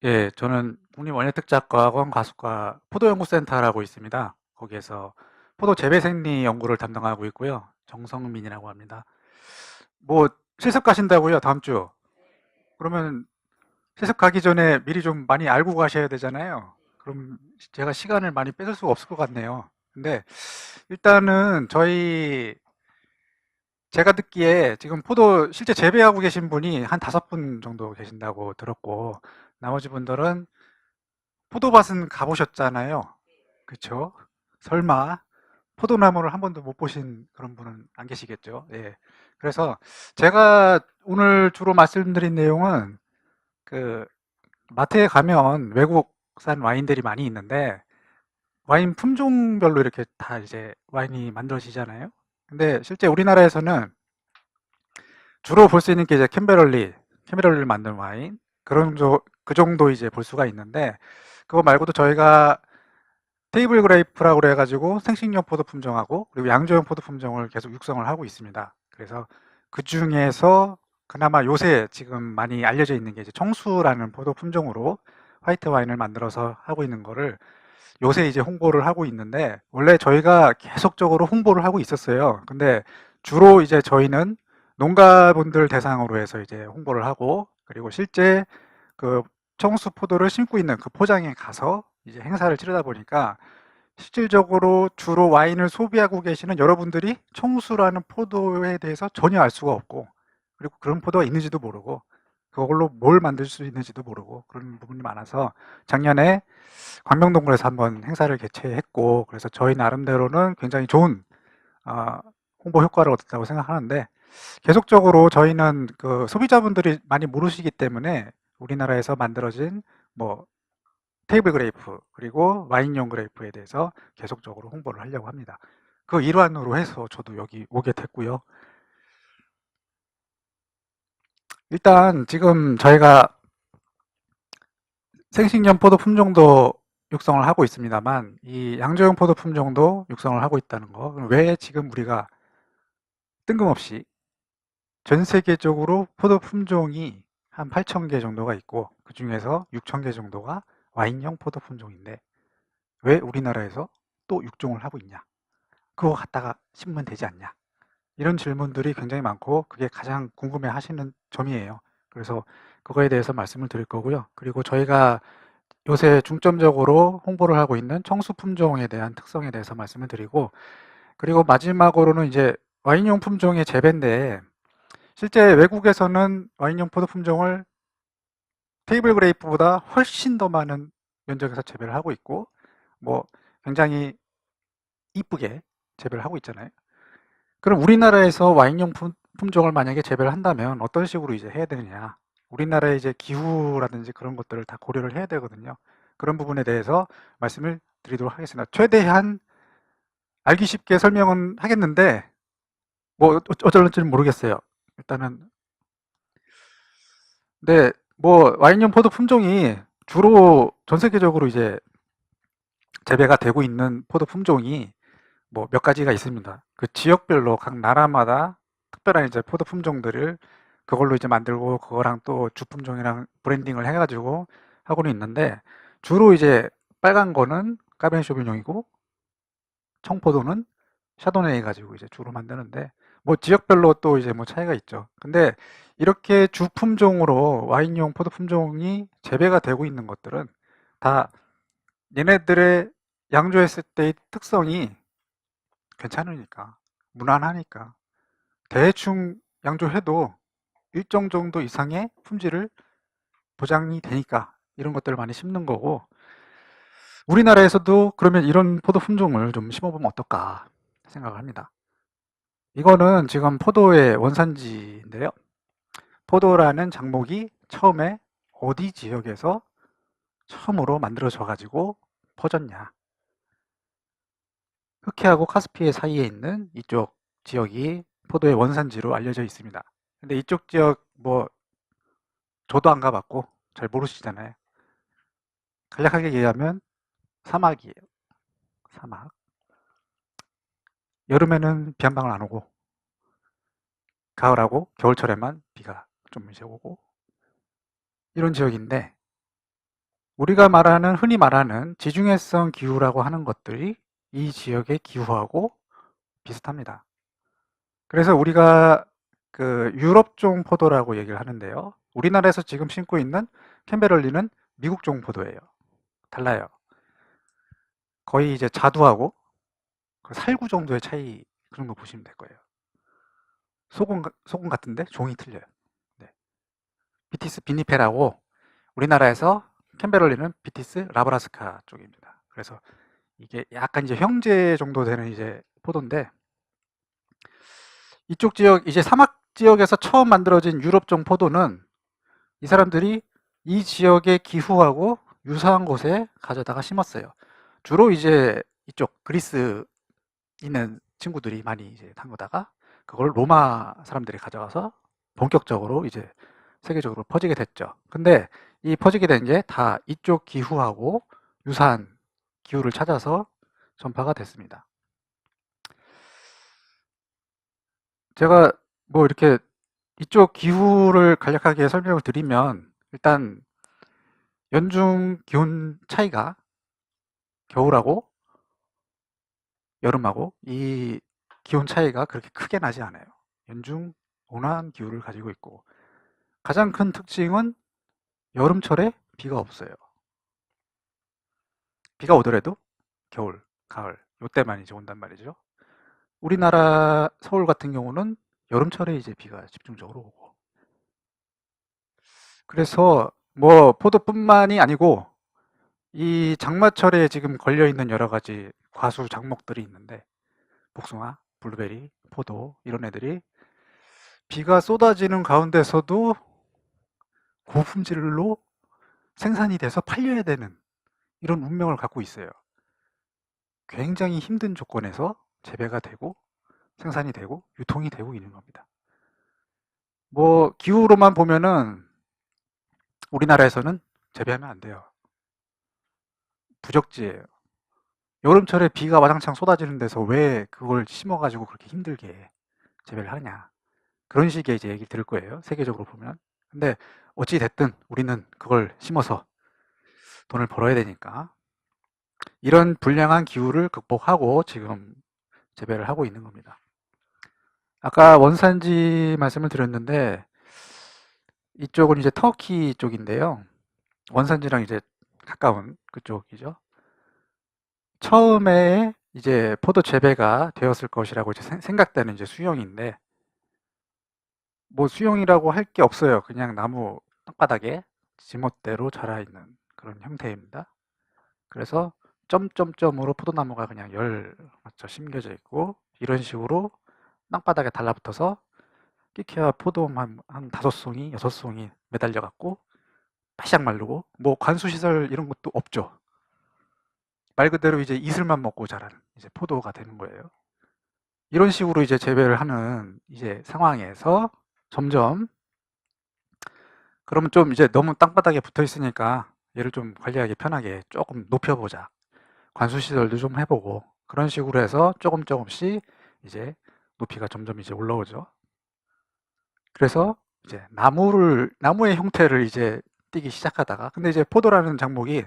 예, 저는 국립원예특작과학원 가수과 포도연구센터라고 있습니다. 거기에서 포도 재배생리 연구를 담당하고 있고요. 정성민이라고 합니다. 뭐 실습 가신다고요, 다음 주? 그러면 실습 가기 전에 미리 좀 많이 알고 가셔야 되잖아요. 그럼 제가 시간을 많이 뺏을 수가 없을 것 같네요. 근데 일단은 제가 듣기에 지금 포도 실제 재배하고 계신 분이 한 5분 정도 계신다고 들었고, 나머지 분들은 포도밭은 가보셨잖아요. 그쵸? 설마 포도나무를 한 번도 못 보신 그런 분은 안 계시겠죠? 예. 그래서 제가 오늘 주로 말씀드린 내용은 그 마트에 가면 외국산 와인들이 많이 있는데 와인 품종별로 이렇게 다 이제 와인이 만들어지잖아요. 근데 실제 우리나라에서는 주로 볼 수 있는 게 이제 캠베럴리를 만든 와인 그 정도 이제 볼 수가 있는데 그거 말고도 저희가 테이블 그레이프라고 그래가지고 생식용 포도 품종하고 그리고 양조용 포도 품종을 계속 육성을 하고 있습니다. 그래서 그 중에서 그나마 요새 지금 많이 알려져 있는 게 이제 청수라는 포도 품종으로 화이트 와인을 만들어서 하고 있는 거를 요새 이제 홍보를 하고 있는데 원래 저희가 계속적으로 홍보를 하고 있었어요. 근데 주로 이제 저희는 농가분들 대상으로 해서 이제 홍보를 하고 그리고 실제 그 청수 포도를 심고 있는 그 포장에 가서 이제 행사를 치르다 보니까 실질적으로 주로 와인을 소비하고 계시는 여러분들이 청수라는 포도에 대해서 전혀 알 수가 없고 그리고 그런 포도가 있는지도 모르고 그걸로 뭘 만들 수 있는지도 모르고 그런 부분이 많아서 작년에 광명동굴에서 한번 행사를 개최했고 그래서 저희 나름대로는 굉장히 좋은 아, 홍보 효과를 얻었다고 생각하는데 계속적으로 저희는 그 소비자분들이 많이 모르시기 때문에 우리나라에서 만들어진 뭐 테이블 그레이프 그리고 와인용 그레이프에 대해서 계속적으로 홍보를 하려고 합니다. 그 일환으로 해서 저도 여기 오게 됐고요. 일단 지금 저희가 생식용 포도 품종도 육성을 하고 있습니다만 이 양조용 포도 품종도 육성을 하고 있다는 거. 왜 지금 우리가 뜬금없이 전 세계적으로 포도 품종이 한 8천 개 정도가 있고 그 중에서 6천 개 정도가 와인용 포도 품종인데 왜 우리나라에서 또 육종을 하고 있냐? 그거 갖다가 심으면 되지 않냐? 이런 질문들이 굉장히 많고 그게 가장 궁금해 하시는 점이에요. 그래서 그거에 대해서 말씀을 드릴 거고요. 그리고 저희가 요새 중점적으로 홍보를 하고 있는 청수 품종에 대한 특성에 대해서 말씀을 드리고 그리고 마지막으로는 이제 와인용 품종의 재배인데 실제 외국에서는 와인용 포도 품종을 테이블 그레이프보다 훨씬 더 많은 면적에서 재배를 하고 있고 뭐 굉장히 이쁘게 재배를 하고 있잖아요. 그럼 우리나라에서 와인용 품종을 만약에 재배를 한다면 어떤 식으로 이제 해야 되느냐? 우리나라의 이제 기후라든지 그런 것들을 다 고려를 해야 되거든요. 그런 부분에 대해서 말씀을 드리도록 하겠습니다. 최대한 알기 쉽게 설명은 하겠는데 뭐 어쩔지는 모르겠어요. 일단은 근데 뭐 와인용 포도 품종이 주로 전 세계적으로 이제 재배가 되고 있는 포도 품종이 뭐 몇 가지가 있습니다. 그 지역별로 각 나라마다 특별한 이제 포도 품종들을 그걸로 이제 만들고 그거랑 또 주품종이랑 브랜딩을 해가지고 하고는 있는데 주로 이제 빨간 거는 까베네 쇼비뇽이고 청포도는 샤도네이 가지고 이제 주로 만드는데 뭐 지역별로 또 이제 뭐 차이가 있죠. 근데 이렇게 주품종으로 와인용 포도 품종이 재배가 되고 있는 것들은 다 얘네들의 양조했을 때의 특성이 괜찮으니까 무난하니까 대충 양조해도 일정 정도 이상의 품질을 보장이 되니까 이런 것들을 많이 심는 거고 우리나라에서도 그러면 이런 포도 품종을 좀 심어보면 어떨까 생각을 합니다. 이거는 지금 포도의 원산지인데요. 포도라는 작목이 처음에 어디 지역에서 처음으로 만들어져 가지고 퍼졌냐. 흑해하고 카스피해 사이에 있는 이쪽 지역이 포도의 원산지로 알려져 있습니다. 근데 이쪽 지역 뭐 저도 안 가봤고 잘 모르시잖아요. 간략하게 얘기하면 사막이에요. 사막. 여름에는 비 한 방울 안 오고 가을하고 겨울철에만 비가 좀 이제 오고 이런 지역인데 우리가 말하는 흔히 말하는 지중해성 기후라고 하는 것들이 이 지역의 기후하고 비슷합니다. 그래서 우리가 그 유럽종 포도라고 얘기를 하는데요. 우리나라에서 지금 심고 있는 캠베럴리는 미국종 포도예요. 달라요. 거의 이제 자두하고 그 살구 정도의 차이 그 정도 보시면 될 거예요. 소금 같은데 종이 틀려요. 네. 비티스 비니페라고 우리나라에서 캠베럴리는 비티스 라브라스카 쪽입니다. 그래서 이게 약간 이제 형제 정도 되는 이제 포도인데 이쪽 지역 이제 사막 지역에서 처음 만들어진 유럽종 포도는 이 사람들이 이 지역의 기후하고 유사한 곳에 가져다가 심었어요. 주로 이제 이쪽 그리스 있는 친구들이 많이 이제 단 거다가 그걸 로마 사람들이 가져가서 본격적으로 이제 세계적으로 퍼지게 됐죠. 근데 이 퍼지게 된 게 다 이쪽 기후하고 유사한 기후를 찾아서 전파가 됐습니다. 제가 뭐 이렇게 이쪽 기후를 간략하게 설명을 드리면 일단 연중 기온 차이가 겨울하고 여름하고 이 기온 차이가 그렇게 크게 나지 않아요. 연중 온화한 기후를 가지고 있고 가장 큰 특징은 여름철에 비가 없어요. 비가 오더라도 겨울, 가을 요때만 이제 온단 말이죠. 우리나라 서울 같은 경우는 여름철에 이제 비가 집중적으로 오고 그래서 뭐 포도뿐만이 아니고 이 장마철에 지금 걸려 있는 여러 가지 과수 작목들이 있는데 복숭아, 블루베리, 포도 이런 애들이 비가 쏟아지는 가운데서도 고품질로 생산이 돼서 팔려야 되는 이런 운명을 갖고 있어요. 굉장히 힘든 조건에서 재배가 되고 생산이 되고 유통이 되고 있는 겁니다. 뭐 기후로만 보면은 우리나라에서는 재배하면 안 돼요. 부적지예요. 여름철에 비가 와장창 쏟아지는 데서 왜 그걸 심어가지고 그렇게 힘들게 재배를 하냐. 그런 식의 이제 얘기 들을 거예요. 세계적으로 보면. 근데 어찌 됐든 우리는 그걸 심어서 돈을 벌어야 되니까 이런 불량한 기후를 극복하고 지금 재배를 하고 있는 겁니다. 아까 원산지 말씀을 드렸는데 이쪽은 이제 터키 쪽인데요. 원산지랑 이제 가까운 그쪽이죠. 처음에 이제 포도 재배가 되었을 것이라고 이제 생각되는 이제 수용인데 뭐 수용이라고 할 게 없어요. 그냥 나무 땅바닥에 지멋대로 자라 있는 그런 형태입니다. 그래서 점점점으로 포도나무가 그냥 열 맞춰 심겨져 있고 이런 식으로 땅바닥에 달라붙어서 끼케야 포도만 한 5송이, 6송이 매달려 갖고 바짝 마르고 뭐 관수 시설 이런 것도 없죠. 말 그대로 이제 이슬만 먹고 자라는 이제 포도가 되는 거예요. 이런 식으로 이제 재배를 하는 이제 상황에서 점점 그러면 좀 이제 너무 땅바닥에 붙어 있으니까 얘를 좀 관리하기 편하게 조금 높여보자. 관수 시설도 좀 해보고 그런 식으로 해서 조금씩 이제 높이가 점점 이제 올라오죠. 그래서 이제 나무의 형태를 이제 띄기 시작하다가 근데 이제 포도라는 작목이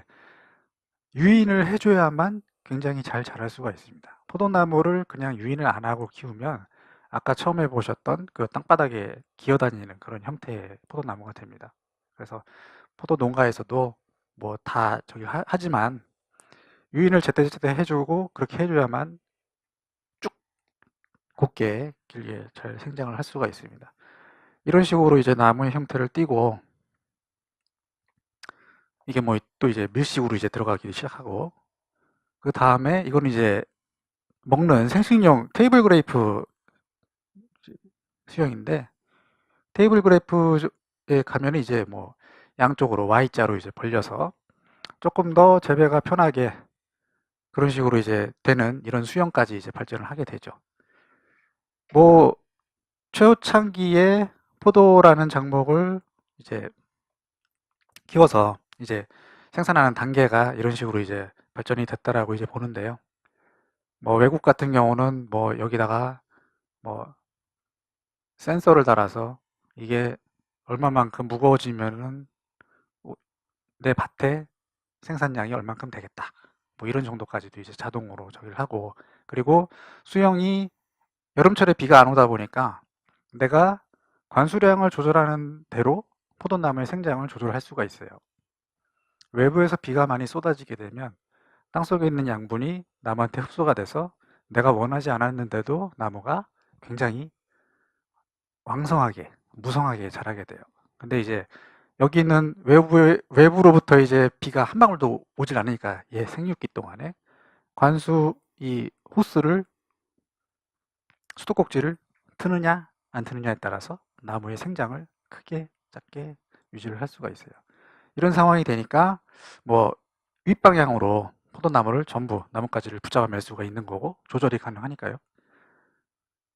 유인을 해줘야만 굉장히 잘 자랄 수가 있습니다. 포도나무를 그냥 유인을 안 하고 키우면 아까 처음에 보셨던 그 땅바닥에 기어다니는 그런 형태의 포도나무가 됩니다. 그래서 포도 농가에서도 뭐 다 저기 하지만 유인을 제때제때 해주고 그렇게 해줘야만 쭉 곱게 길게 잘 생장을 할 수가 있습니다. 이런 식으로 이제 나무의 형태를 띠고 이게 뭐 또 이제 밀식으로 이제 들어가기 시작하고 그 다음에 이거는 이제 먹는 생식용 테이블 그레이프 수영인데 테이블 그래프에 가면 이제 뭐 양쪽으로 Y자로 이제 벌려서 조금 더 재배가 편하게 그런 식으로 이제 되는 이런 수영까지 이제 발전을 하게 되죠. 뭐 최후창기에 포도라는 작목을 이제 키워서 이제 생산하는 단계가 이런 식으로 이제 발전이 됐다라고 이제 보는데요. 뭐 외국 같은 경우는 뭐 여기다가 뭐 센서를 달아서 이게 얼마만큼 무거워지면은 내 밭에 생산량이 얼만큼 되겠다. 뭐 이런 정도까지도 이제 자동으로 저기를 하고, 그리고 수영이 여름철에 비가 안 오다 보니까 내가 관수량을 조절하는 대로 포도나무의 생장을 조절할 수가 있어요. 외부에서 비가 많이 쏟아지게 되면 땅속에 있는 양분이 나무한테 흡수가 돼서 내가 원하지 않았는데도 나무가 굉장히 왕성하게, 무성하게 자라게 돼요. 근데 이제 여기는 외부로부터 이제 비가 한 방울도 오질 않으니까 얘 생육기 동안에 관수 이 호스를, 수도꼭지를 트느냐 안 트느냐에 따라서 나무의 생장을 크게 작게 유지를 할 수가 있어요. 이런 상황이 되니까 뭐 윗방향으로 포도나무를 전부 나뭇가지를 붙잡아 맬 수가 있는 거고 조절이 가능하니까요.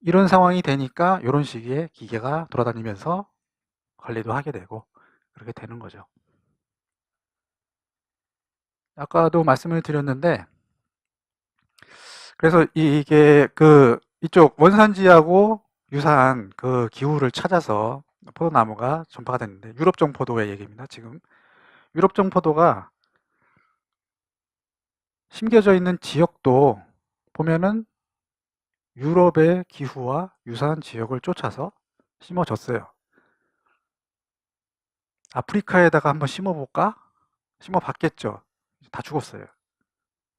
이런 상황이 되니까 이런 시기에 기계가 돌아다니면서 관리도 하게 되고 그렇게 되는 거죠. 아까도 말씀을 드렸는데, 그래서 이게 그 이쪽 원산지하고 유사한 그 기후를 찾아서 포도나무가 전파가 됐는데, 유럽종 포도의 얘기입니다. 지금 유럽종 포도가 심겨져 있는 지역도 보면은 유럽의 기후와 유사한 지역을 쫓아서 심어졌어요. 아프리카에다가 한번 심어볼까? 심어봤겠죠. 다 죽었어요.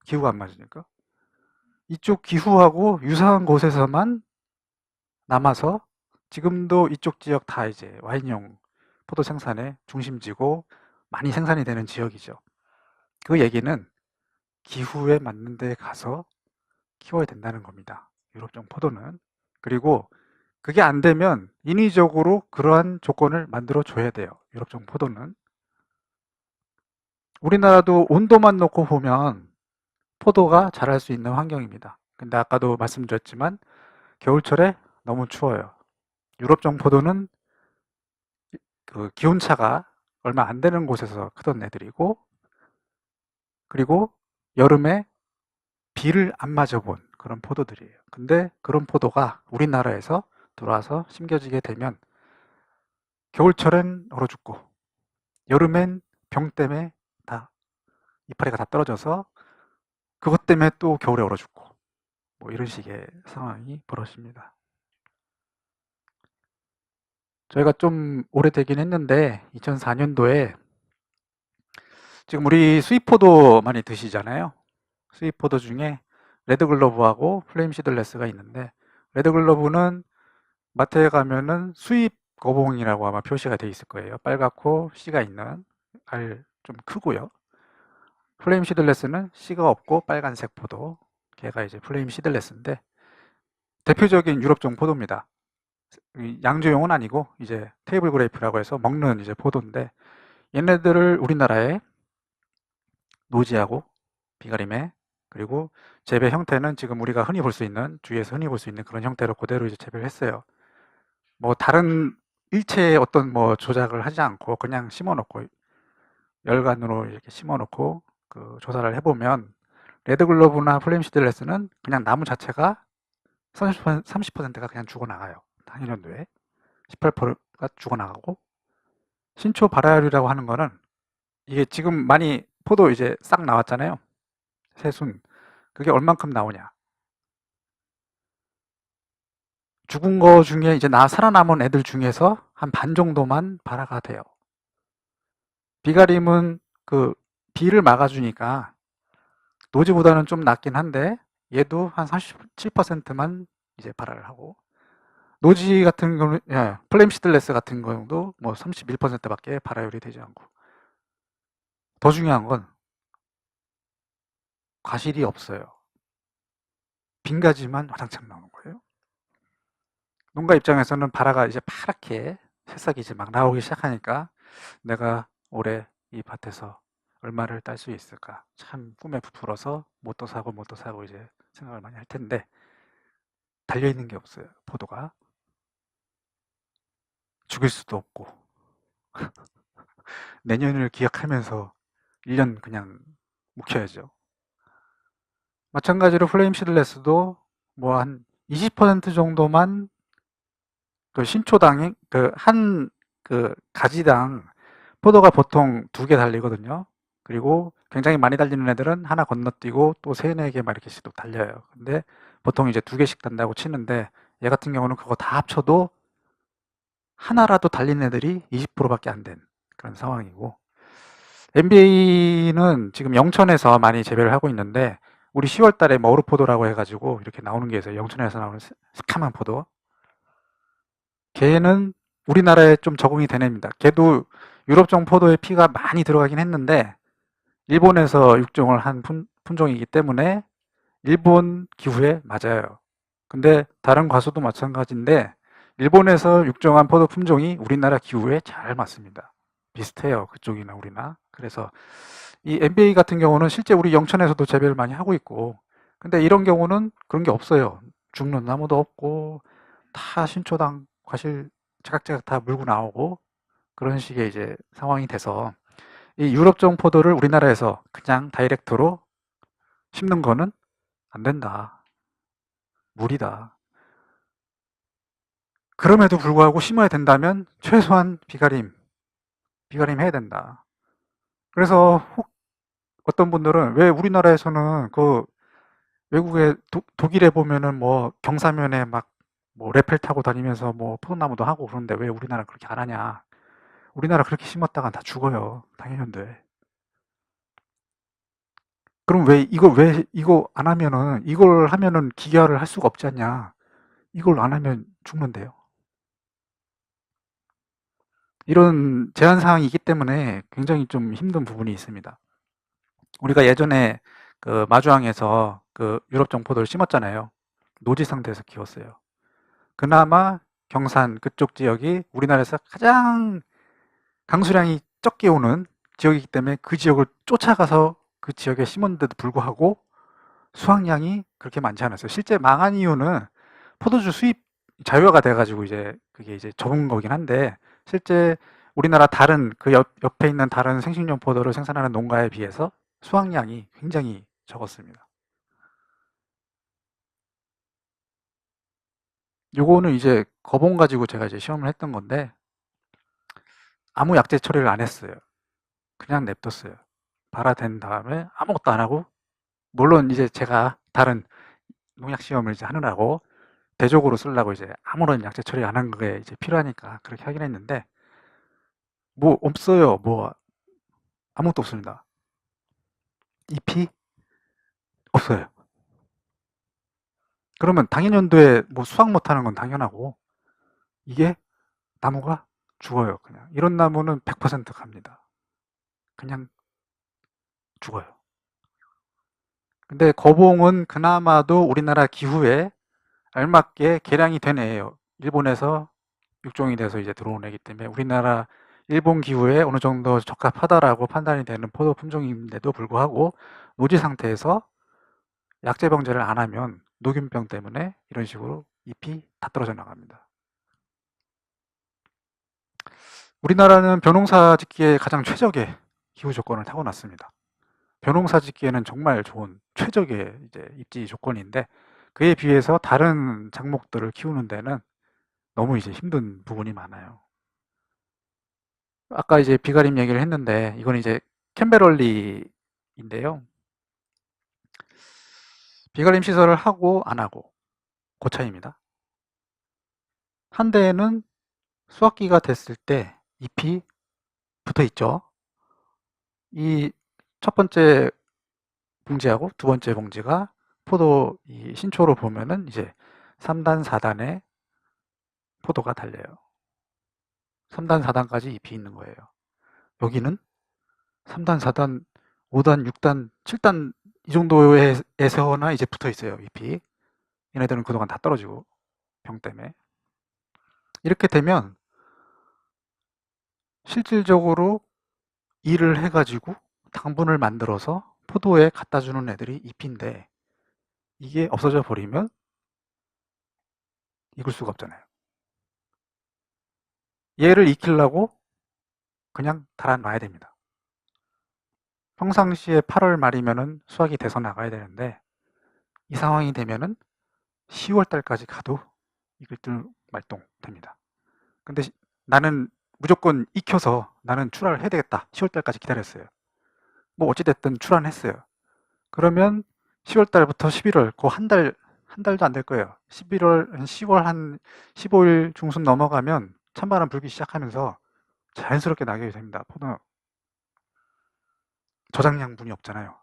기후가 안 맞으니까. 이쪽 기후하고 유사한 곳에서만 남아서 지금도 이쪽 지역 다 이제 와인용 포도 생산의 중심지고 많이 생산이 되는 지역이죠. 그 얘기는 기후에 맞는 데 가서 키워야 된다는 겁니다. 유럽종 포도는. 그리고 그게 안 되면 인위적으로 그러한 조건을 만들어 줘야 돼요. 유럽종 포도는. 우리나라도 온도만 놓고 보면 포도가 자랄 수 있는 환경입니다. 근데 아까도 말씀드렸지만 겨울철에 너무 추워요. 유럽종 포도는 그 기온차가 얼마 안 되는 곳에서 크던 애들이고, 그리고 여름에 비를 안 맞아본 그런 포도들이에요. 근데 그런 포도가 우리나라에서 들어와서 심겨지게 되면 겨울철엔 얼어 죽고 여름엔 병 때문에 다 이파리가 다 떨어져서 그것 때문에 또 겨울에 얼어 죽고 뭐 이런 식의 상황이 벌어집니다. 저희가 좀 오래되긴 했는데 2004년도에 지금 우리 수입포도 많이 드시잖아요. 수입포도 중에 레드글로브하고 플레임 시들레스가 있는데, 레드글로브는 마트에 가면은 수입 거봉이라고 아마 표시가 돼 있을 거예요. 빨갛고 씨가 있는, 알 좀 크고요. 플레임 시들레스는 씨가 없고 빨간색 포도, 걔가 이제 플레임 시들레스인데 대표적인 유럽종 포도입니다. 양조용은 아니고 이제 테이블 그레이프라고 해서 먹는 이제 포도인데, 얘네들을 우리나라에 노지하고 비가림에, 그리고 재배 형태는 지금 우리가 흔히 볼 수 있는, 주위에서 흔히 볼 수 있는 그런 형태로 그대로 이제 재배를 했어요. 뭐 다른 일체의 어떤 뭐 조작을 하지 않고 그냥 심어놓고 열간으로 이렇게 심어놓고 그 조사를 해보면 레드글로브나 플레임시들레스는 그냥 나무 자체가 30%가 그냥 죽어나가요. 당일연도에 18%가 죽어나가고, 신초 발화율이라고 하는 거는 이게 지금 많이 포도 이제 싹 나왔잖아요. 새순. 그게 얼만큼 나오냐. 죽은 거 중에 이제 살아남은 애들 중에서 한 반 정도만 발화가 돼요. 비가림은 그 비를 막아주니까 노지보다는 좀 낫긴 한데 얘도 한 37%만 이제 발화를 하고, 노지 같은 경우는 플레임 시들레스 같은 경우도 뭐 31%밖에 발화율이 되지 않고, 더 중요한 건 과실이 없어요. 빈가지만 와장창 나오는 거예요. 농가 입장에서는 발화가 이제 파랗게 새싹이 이제 막 나오기 시작하니까 내가 올해 이 밭에서 얼마를 딸 수 있을까, 참 꿈에 부풀어서 뭣도 사고 이제 생각을 많이 할 텐데, 달려있는 게 없어요. 포도가 죽일 수도 없고 내년을 기약하면서 1년 그냥 묵혀야죠. 마찬가지로 플레임 시들레스도 뭐 한 20% 정도만 그 신초당 그 한 그 가지당 포도가 보통 2개 달리거든요. 그리고 굉장히 많이 달리는 애들은 하나 건너뛰고 또 3-4개 막 이렇게씩 또 달려요. 근데 보통 이제 2개씩 단다고 치는데 얘 같은 경우는 그거 다 합쳐도 하나라도 달린 애들이 20%밖에 안 된 그런 상황이고, NBA는 지금 영천에서 많이 재배를 하고 있는데 우리 10월 달에 머루포도라고 해가지고 이렇게 나오는 게 있어요. 영천에서 나오는 새카만 포도. 걔는 우리나라에 좀 적응이 되는 애입니다. 걔도 유럽종 포도의 피가 많이 들어가긴 했는데 일본에서 육종을 한 품종이기 때문에 일본 기후에 맞아요. 근데 다른 과수도 마찬가지인데 일본에서 육종한 포도 품종이 우리나라 기후에 잘 맞습니다. 비슷해요. 그쪽이나 우리나. 그래서 이 MBA 같은 경우는 실제 우리 영천에서도 재배를 많이 하고 있고, 근데 이런 경우는 그런 게 없어요. 죽는 나무도 없고 다 신초당 과실 제각제각 다 물고 나오고 그런 식의 이제 상황이 돼서 이 유럽종 포도를 우리나라에서 그냥 다이렉트로 심는 거는 안 된다. 무리다. 그럼에도 불구하고 심어야 된다면 최소한 비가림 해야 된다. 그래서 어떤 분들은 왜 우리나라에서는 그 외국에 독일에 보면은 뭐 경사면에 막 뭐 레펠 타고 다니면서 뭐 포도나무도 하고 그런데 왜 우리나라 그렇게 안 하냐? 우리나라 그렇게 심었다간 다 죽어요. 당연히 돼. 그럼 왜 이거 안 하면은 이걸 하면은 기결을 할 수가 없지 않냐? 이걸 안 하면 죽는데요. 이런 제한 사항이 있기 때문에 굉장히 좀 힘든 부분이 있습니다. 우리가 예전에 그 마주항에서 그 유럽 정포도를 심었잖아요. 노지 상태에서 키웠어요. 그나마 경산 그쪽 지역이 우리나라에서 가장 강수량이 적게 오는 지역이기 때문에 그 지역을 쫓아가서 그 지역에 심었는데도 불구하고 수확량이 그렇게 많지 않았어요. 실제 망한 이유는 포도주 수입 자유화가 돼가지고 이제 그게 이제 적은 거긴 한데 실제 우리나라 다른 그 옆에 있는 다른 생식용 포도를 생산하는 농가에 비해서 수확량이 굉장히 적었습니다. 요거는 이제 거봉 가지고 제가 이제 시험을 했던 건데 아무 약제 처리를 안 했어요. 그냥 냅뒀어요. 발화된 다음에 아무것도 안 하고, 물론 이제 제가 다른 농약 시험을 이제 하느라고 대적으로 쓰려고 이제 아무런 약제 처리 안 한 게 이제 필요하니까 그렇게 하긴 했는데 뭐 없어요. 뭐 아무것도 없습니다. 잎이 없어요. 그러면 당연연도에 뭐 수확 못하는 건 당연하고 이게 나무가 죽어요. 그냥 이런 나무는 100% 갑니다. 그냥 죽어요. 근데 거봉은 그나마도 우리나라 기후에 알맞게 개량이 된 애예요. 일본에서 육종이 돼서 이제 들어온 애기 때문에 우리나라 일본 기후에 어느 정도 적합하다라고 판단이 되는 포도 품종인데도 불구하고 노지 상태에서 약제 병제를 안 하면 녹균병 때문에 이런 식으로 잎이 다 떨어져 나갑니다. 우리나라는 벼농사 짓기에 가장 최적의 기후 조건을 타고났습니다. 벼농사 짓기에는 정말 좋은 최적의 이제 입지 조건인데 그에 비해서 다른 작목들을 키우는 데는 너무 이제 힘든 부분이 많아요. 아까 이제 비가림 얘기를 했는데 이건 이제 캠베럴리인데요. 비가림 시설을 하고 안 하고 그 차이입니다. 한 대에는 수확기가 됐을 때 잎이 붙어 있죠. 이 첫 번째 봉지하고 두 번째 봉지가 포도 이 신초로 보면은 이제 3단, 4단의 포도가 달려요. 3단, 4단까지 잎이 있는 거예요. 여기는 3단, 4단, 5단, 6단, 7단 이 정도에서나 이제 붙어 있어요, 잎이. 얘네들은 그동안 다 떨어지고 병 때문에. 이렇게 되면 실질적으로 일을 해가지고 당분을 만들어서 포도에 갖다 주는 애들이 잎인데 이게 없어져 버리면 익을 수가 없잖아요. 얘를 익히려고 그냥 달아놔야 됩니다. 평상시에 8월 말이면은 수확이 돼서 나가야 되는데 이 상황이 되면은 10월 달까지 가도 익을 듯 말똥 됩니다. 근데 나는 무조건 익혀서 나는 출하를 해야 되겠다. 10월 달까지 기다렸어요. 뭐 어찌됐든 출하했어요. 그러면 10월 달부터 11월, 그 한 달도 안 될 거예요. 10월 한 15일 중순 넘어가면 찬바람 불기 시작하면서 자연스럽게 낙엽이 됩니다. 포도 저장량분이 없잖아요.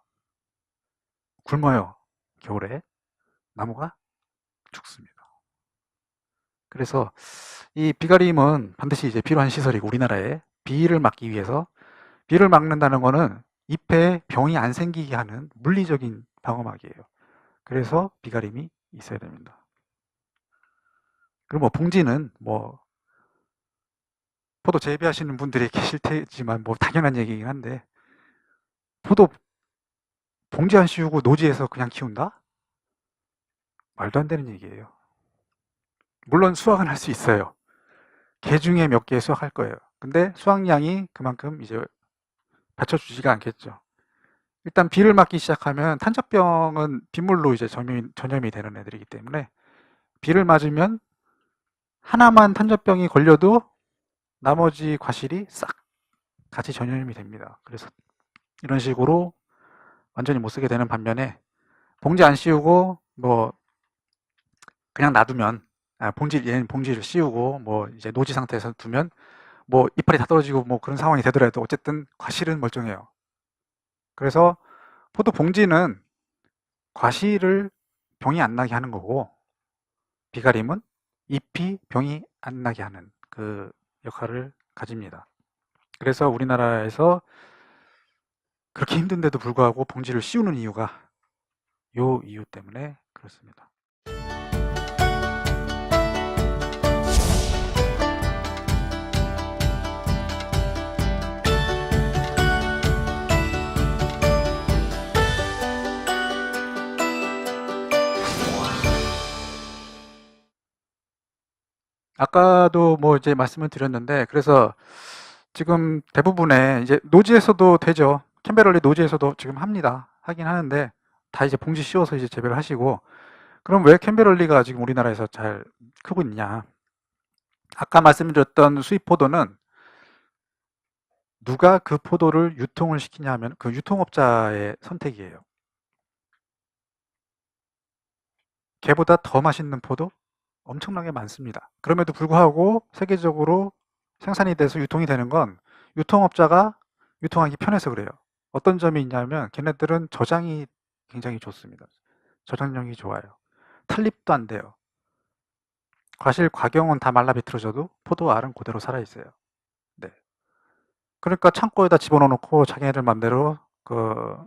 굶어요. 겨울에 나무가 죽습니다. 그래서 이 비가림은 반드시 이제 필요한 시설이고, 우리나라에 비를 막기 위해서, 비를 막는다는 거는 잎에 병이 안 생기게 하는 물리적인 방어막이에요. 그래서 비가림이 있어야 됩니다. 그리고 뭐 봉지는 뭐 포도 재배하시는 분들이 계실 테지만 뭐 당연한 얘기긴 한데, 포도 봉지 안 씌우고 노지에서 그냥 키운다? 말도 안 되는 얘기예요. 물론 수확은 할 수 있어요. 개 중에 몇 개 수확할 거예요. 근데 수확량이 그만큼 이제 받쳐주지가 않겠죠. 일단 비를 맞기 시작하면, 탄저병은 빗물로 이제 전염이 되는 애들이기 때문에 비를 맞으면 하나만 탄저병이 걸려도 나머지 과실이 싹 같이 전염이 됩니다. 그래서 이런 식으로 완전히 못 쓰게 되는 반면에, 봉지 안 씌우고 뭐 그냥 놔두면, 얘는 봉지를 씌우고 뭐 이제 노지 상태에서 두면 뭐 이파리 다 떨어지고 뭐 그런 상황이 되더라도 어쨌든 과실은 멀쩡해요. 그래서 포도 봉지는 과실을 병이 안 나게 하는 거고, 비가림은 잎이 병이 안 나게 하는 그 역할을 가집니다. 그래서 우리나라에서 그렇게 힘든데도 불구하고 봉지를 씌우는 이유가 요 이유 때문에 그렇습니다. 아까도 뭐 이제 말씀을 드렸는데, 그래서 지금 대부분의 이제 노지에서도 되죠. 캠베럴리 노지에서도 지금 하긴 하는데, 다 이제 봉지 씌워서 이제 재배를 하시고. 그럼 왜 캠베럴리가 지금 우리나라에서 잘 크고 있냐? 아까 말씀드렸던 수입 포도는 누가 그 포도를 유통을 시키냐 하면 그 유통업자의 선택이에요. 걔보다 더 맛있는 포도 엄청나게 많습니다. 그럼에도 불구하고 세계적으로 생산이 돼서 유통이 되는 건 유통업자가 유통하기 편해서 그래요. 어떤 점이 있냐면, 걔네들은 저장이 굉장히 좋습니다. 저장력이 좋아요. 탈립도 안 돼요. 과실 과경은 다 말라 비틀어져도 포도 알은 그대로 살아있어요. 네. 그러니까 창고에다 집어넣어 놓고 자기네들 맘대로 그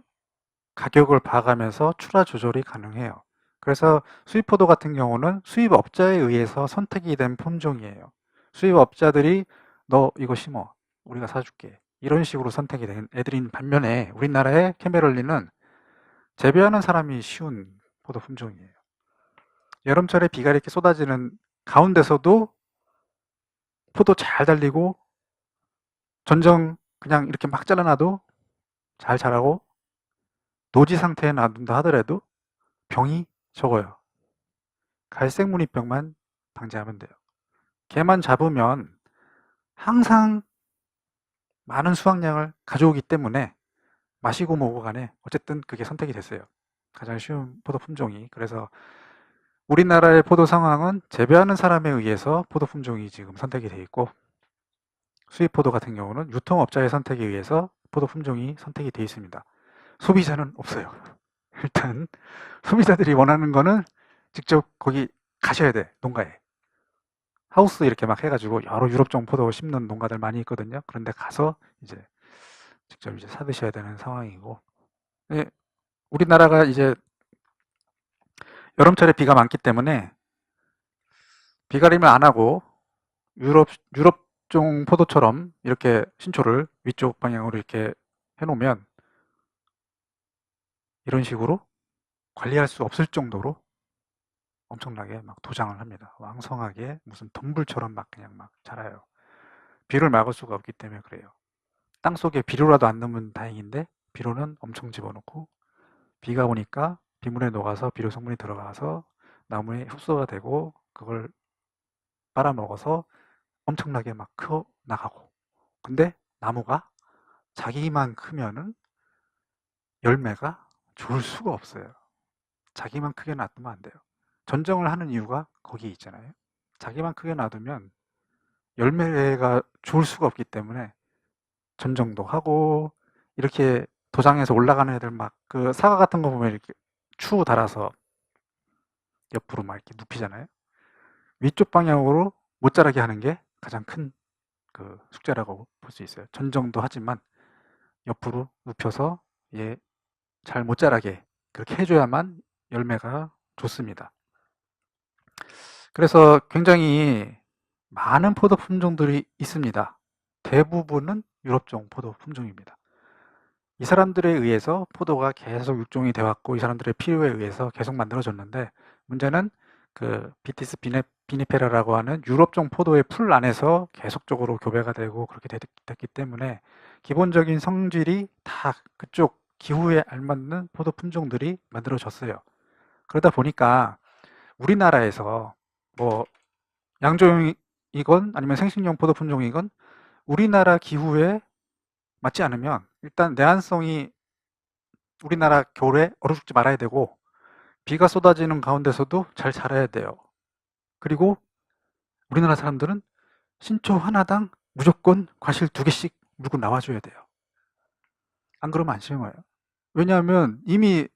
가격을 봐가면서 출하 조절이 가능해요. 그래서 수입포도 같은 경우는 수입업자에 의해서 선택이 된 품종이에요. 수입업자들이 너 이거 심어, 우리가 사줄게, 이런 식으로 선택이 된 애들인 반면에, 우리나라의 캠베럴리는 재배하는 사람이 쉬운 포도 품종이에요. 여름철에 비가 이렇게 쏟아지는 가운데서도 포도 잘 달리고, 전정 그냥 이렇게 막 잘라놔도 잘 자라고, 노지 상태에 놔둔다 하더라도 병이 적어요. 갈색 무늬병만 방지하면 돼요. 걔만 잡으면 항상 많은 수확량을 가져오기 때문에 마시고 뭐고 간에 어쨌든 그게 선택이 됐어요. 가장 쉬운 포도 품종이. 그래서 우리나라의 포도 상황은 재배하는 사람에 의해서 포도 품종이 지금 선택이 돼 있고, 수입 포도 같은 경우는 유통업자의 선택에 의해서 포도 품종이 선택이 돼 있습니다. 소비자는 없어요. 일단 소비자들이 원하는 거는 직접 거기 가셔야 돼, 농가에. 하우스 이렇게 막 해가지고 여러 유럽종 포도 심는 농가들 많이 있거든요. 그런데 가서 이제 직접 이제 사 드셔야 되는 상황이고. 예, 우리나라가 이제 여름철에 비가 많기 때문에 비가림을 안 하고 유럽종 포도처럼 이렇게 신초를 위쪽 방향으로 이렇게 해놓으면 이런 식으로 관리할 수 없을 정도로 엄청나게 막 도장을 합니다. 왕성하게 무슨 덤불처럼 막 그냥 막 자라요. 비를 막을 수가 없기 때문에 그래요. 땅속에 비료라도 안 넣으면 다행인데, 비료는 엄청 집어넣고, 비가 오니까 비물에 녹아서 비료 성분이 들어가서 나무에 흡수가 되고, 그걸 빨아먹어서 엄청나게 막 커 나가고. 근데 나무가 자기만 크면은 열매가 좋을 수가 없어요. 자기만 크게 놔두면 안 돼요. 전정을 하는 이유가 거기에 있잖아요. 자기만 크게 놔두면 열매가 좋을 수가 없기 때문에 전정도 하고, 이렇게 도장에서 올라가는 애들 막 그 사과 같은 거 보면 이렇게 추 달아서 옆으로 막 이렇게 눕히잖아요. 위쪽 방향으로 못 자라게 하는 게 가장 큰 그 숙제라고 볼 수 있어요. 전정도 하지만 옆으로 눕혀서 얘 잘 못 자라게 그렇게 해줘야만 열매가 좋습니다. 그래서 굉장히 많은 포도 품종들이 있습니다. 대부분은 유럽종 포도 품종입니다. 이 사람들에 의해서 포도가 계속 육종이 되었고, 이 사람들의 필요에 의해서 계속 만들어졌는데, 문제는 그 비티스 비니페라라고 하는 유럽종 포도의 풀 안에서 계속적으로 교배가 되고 그렇게 됐기 때문에 기본적인 성질이 다 그쪽 기후에 알맞는 포도 품종들이 만들어졌어요. 그러다 보니까 우리나라에서 뭐 양조용이건 아니면 생식용 포도 품종이건 우리나라 기후에 맞지 않으면 일단 내한성이 우리나라 겨울에 얼어 죽지 말아야 되고, 비가 쏟아지는 가운데서도 잘 자라야 돼요. 그리고 우리나라 사람들은 신초 하나당 무조건 과실 2개씩 물고 나와줘야 돼요. 안 그러면 안 심어요. 왜냐하면 이미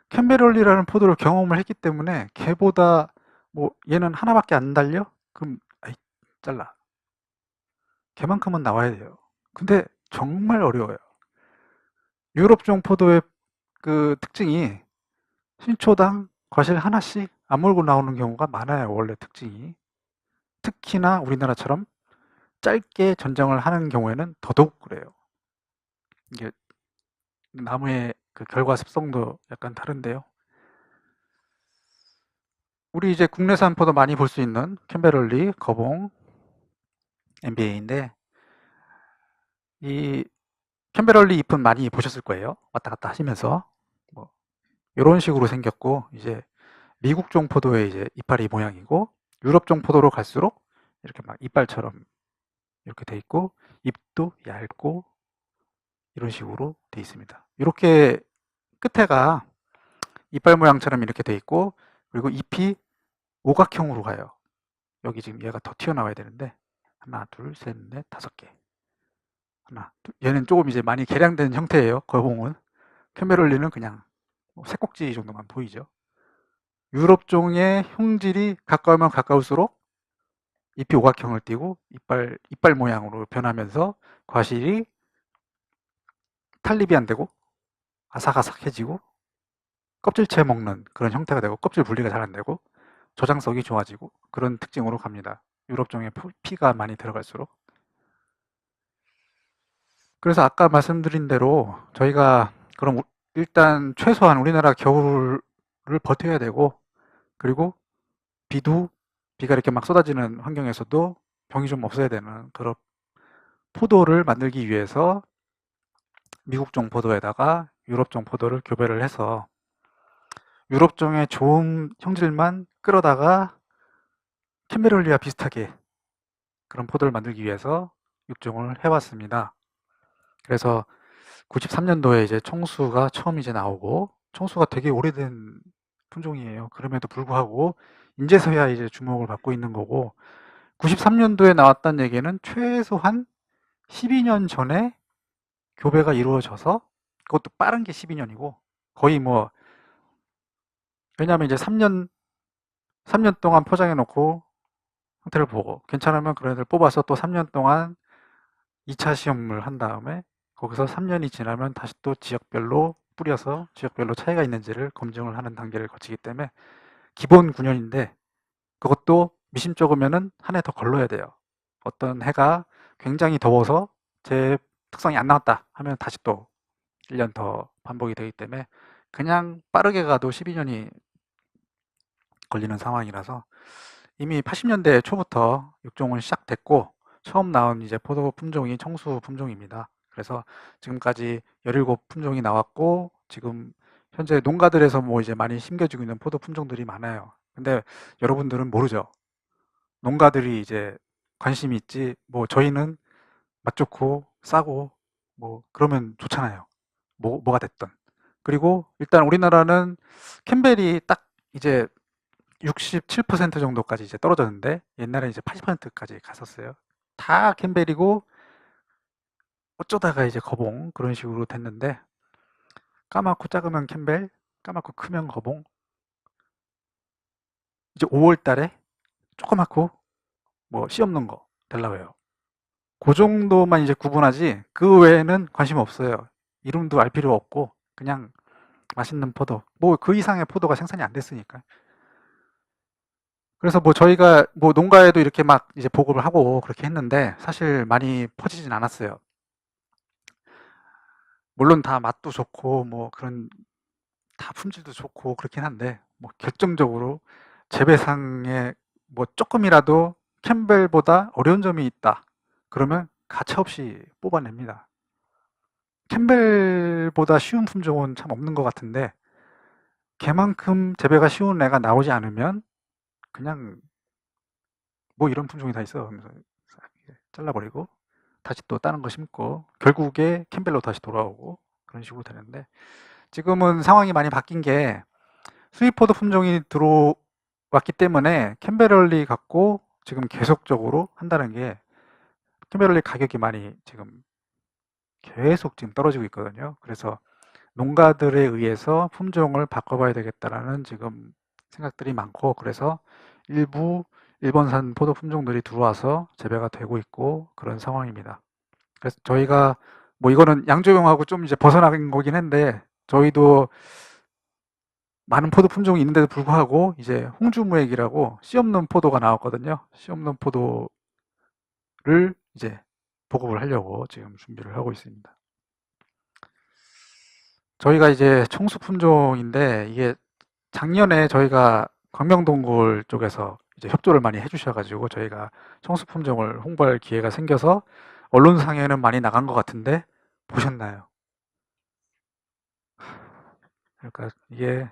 캠베럴리라는 포도를 경험을 했기 때문에, 걔보다 뭐 얘는 하나밖에 안 달려? 그럼 아이 잘라. 걔만큼은 나와야 돼요. 근데 정말 어려워요. 유럽종 포도의 그 특징이 신초당 과실 하나씩 안 몰고 나오는 경우가 많아요. 원래 특징이. 특히나 우리나라처럼 짧게 전정을 하는 경우에는 더더욱 그래요. 이게 나무의 그 결과 습성도 약간 다른데요. 우리 이제 국내산 포도 많이 볼 수 있는 캠베럴리, 거봉, MBA인데, 이 캠베럴리 잎은 많이 보셨을 거예요. 왔다 갔다 하시면서 뭐 이런 식으로 생겼고, 이제 미국종 포도의 이제 이파리 모양이고, 유럽종 포도로 갈수록 이렇게 막 이빨처럼 이렇게 돼 있고, 잎도 얇고 이런 식으로 돼 있습니다. 이렇게 끝에가 이빨 모양처럼 이렇게 돼 있고, 그리고 잎이 오각형으로 가요. 여기 지금 얘가 더 튀어나와야 되는데, 하나, 둘, 셋, 넷, 5개. 하나, 둘. 얘는 조금 이제 많이 개량된 형태예요. 거봉은. 캐메롤리는 그냥 새꼭지 정도만 보이죠. 유럽종의 흉질이 가까우면 가까울수록 잎이 오각형을 띠고 이빨 모양으로 변하면서 과실이 탈립이 안 되고 아삭아삭해지고 껍질째 먹는 그런 형태가 되고, 껍질 분리가 잘 안 되고 저장성이 좋아지고 그런 특징으로 갑니다. 유럽종의 피가 많이 들어갈수록. 그래서 아까 말씀드린 대로 저희가 그럼 일단 최소한 우리나라 겨울을 버텨야 되고, 그리고 비가 이렇게 막 쏟아지는 환경에서도 병이 좀 없어야 되는 그런 포도를 만들기 위해서 미국종 포도에다가 유럽종 포도를 교배를 해서 유럽종의 좋은 형질만 끌어다가 캠베롤리와 비슷하게 그런 포도를 만들기 위해서 육종을 해왔습니다. 그래서 93년도에 이제 청수가 처음 이제 나오고, 청수가 되게 오래된 품종이에요. 그럼에도 불구하고 인제서야 이제 주목을 받고 있는 거고, 93년도에 나왔다는 얘기는 최소한 12년 전에 교배가 이루어져서, 그것도 빠른 게 12년이고, 거의 뭐, 왜냐하면 이제 3년 동안 포장해 놓고 상태를 보고 괜찮으면 그런 애들 뽑아서 또 3년 동안 2차 시험을 한 다음에 거기서 3년이 지나면 다시 또 지역별로 뿌려서 지역별로 차이가 있는지를 검증을 하는 단계를 거치기 때문에 기본 9년인데, 그것도 미심쩍으면은 한 해 더 걸러야 돼요. 어떤 해가 굉장히 더워서 제 특성이 안 나왔다 하면 다시 또 1년 더 반복이 되기 때문에 그냥 빠르게 가도 12년이 걸리는 상황이라서, 이미 80년대 초부터 육종은 시작됐고 처음 나온 이제 포도 품종이 청수 품종입니다. 그래서 지금까지 17 품종이 나왔고, 지금 현재 농가들에서 뭐 이제 많이 심겨지고 있는 포도 품종들이 많아요. 근데 여러분들은 모르죠. 농가들이 이제 관심이 있지, 뭐 저희는 맛 좋고 싸고 뭐 그러면 좋잖아요. 뭐가 됐든. 그리고 일단 우리나라는 캠벨이 딱 이제 67% 정도까지 이제 떨어졌는데 옛날에 이제 80%까지 갔었어요. 다 캠벨이고 어쩌다가 이제 거봉 그런 식으로 됐는데 까맣고 작으면 캠벨, 까맣고 크면 거봉. 이제 5월 달에 조그맣고 뭐 씨 없는 거 달라고 해요. 그 정도만 이제 구분하지 그 외에는 관심 없어요. 이름도 알 필요 없고 그냥 맛있는 포도. 뭐 그 이상의 포도가 생산이 안 됐으니까. 그래서 뭐 저희가 뭐 농가에도 이렇게 막 이제 보급을 하고 그렇게 했는데 사실 많이 퍼지진 않았어요. 물론 다 맛도 좋고 뭐 그런 다 품질도 좋고 그렇긴 한데 뭐 결정적으로 재배상에 뭐 조금이라도 캠벨보다 어려운 점이 있다. 그러면 가차없이 뽑아냅니다. 캠벨보다 쉬운 품종은 참 없는 것 같은데 걔만큼 재배가 쉬운 애가 나오지 않으면 그냥 뭐 이런 품종이 다 있어 하면서 싹 잘라버리고 다시 또 다른 거 심고 결국에 캠벨로 다시 돌아오고 그런 식으로 되는데 지금은 상황이 많이 바뀐 게 스위포드 품종이 들어왔기 때문에 캠베럴리 갖고 지금 계속적으로 한다는 게 캠베럴리 가격이 많이 지금 계속 지금 떨어지고 있거든요. 그래서 농가들에 의해서 품종을 바꿔봐야 되겠다라는 지금 생각들이 많고 그래서 일부 일본산 포도 품종들이 들어와서 재배가 되고 있고 그런 상황입니다. 그래서 저희가 뭐 이거는 양조용하고 좀 이제 벗어나는 거긴 한데 저희도 많은 포도 품종이 있는데도 불구하고 이제 홍주무액이라고 씨 없는 포도가 나왔거든요. 씨 없는 포도를 이제 보급을 하려고 지금 준비를 하고 있습니다. 저희가 이제 청수 품종인데 이게 작년에 저희가 광명동굴 쪽에서 이제 협조를 많이 해주셔가지고 저희가 청수 품종을 홍보할 기회가 생겨서 언론상에는 많이 나간 것 같은데 보셨나요? 그러니까 이게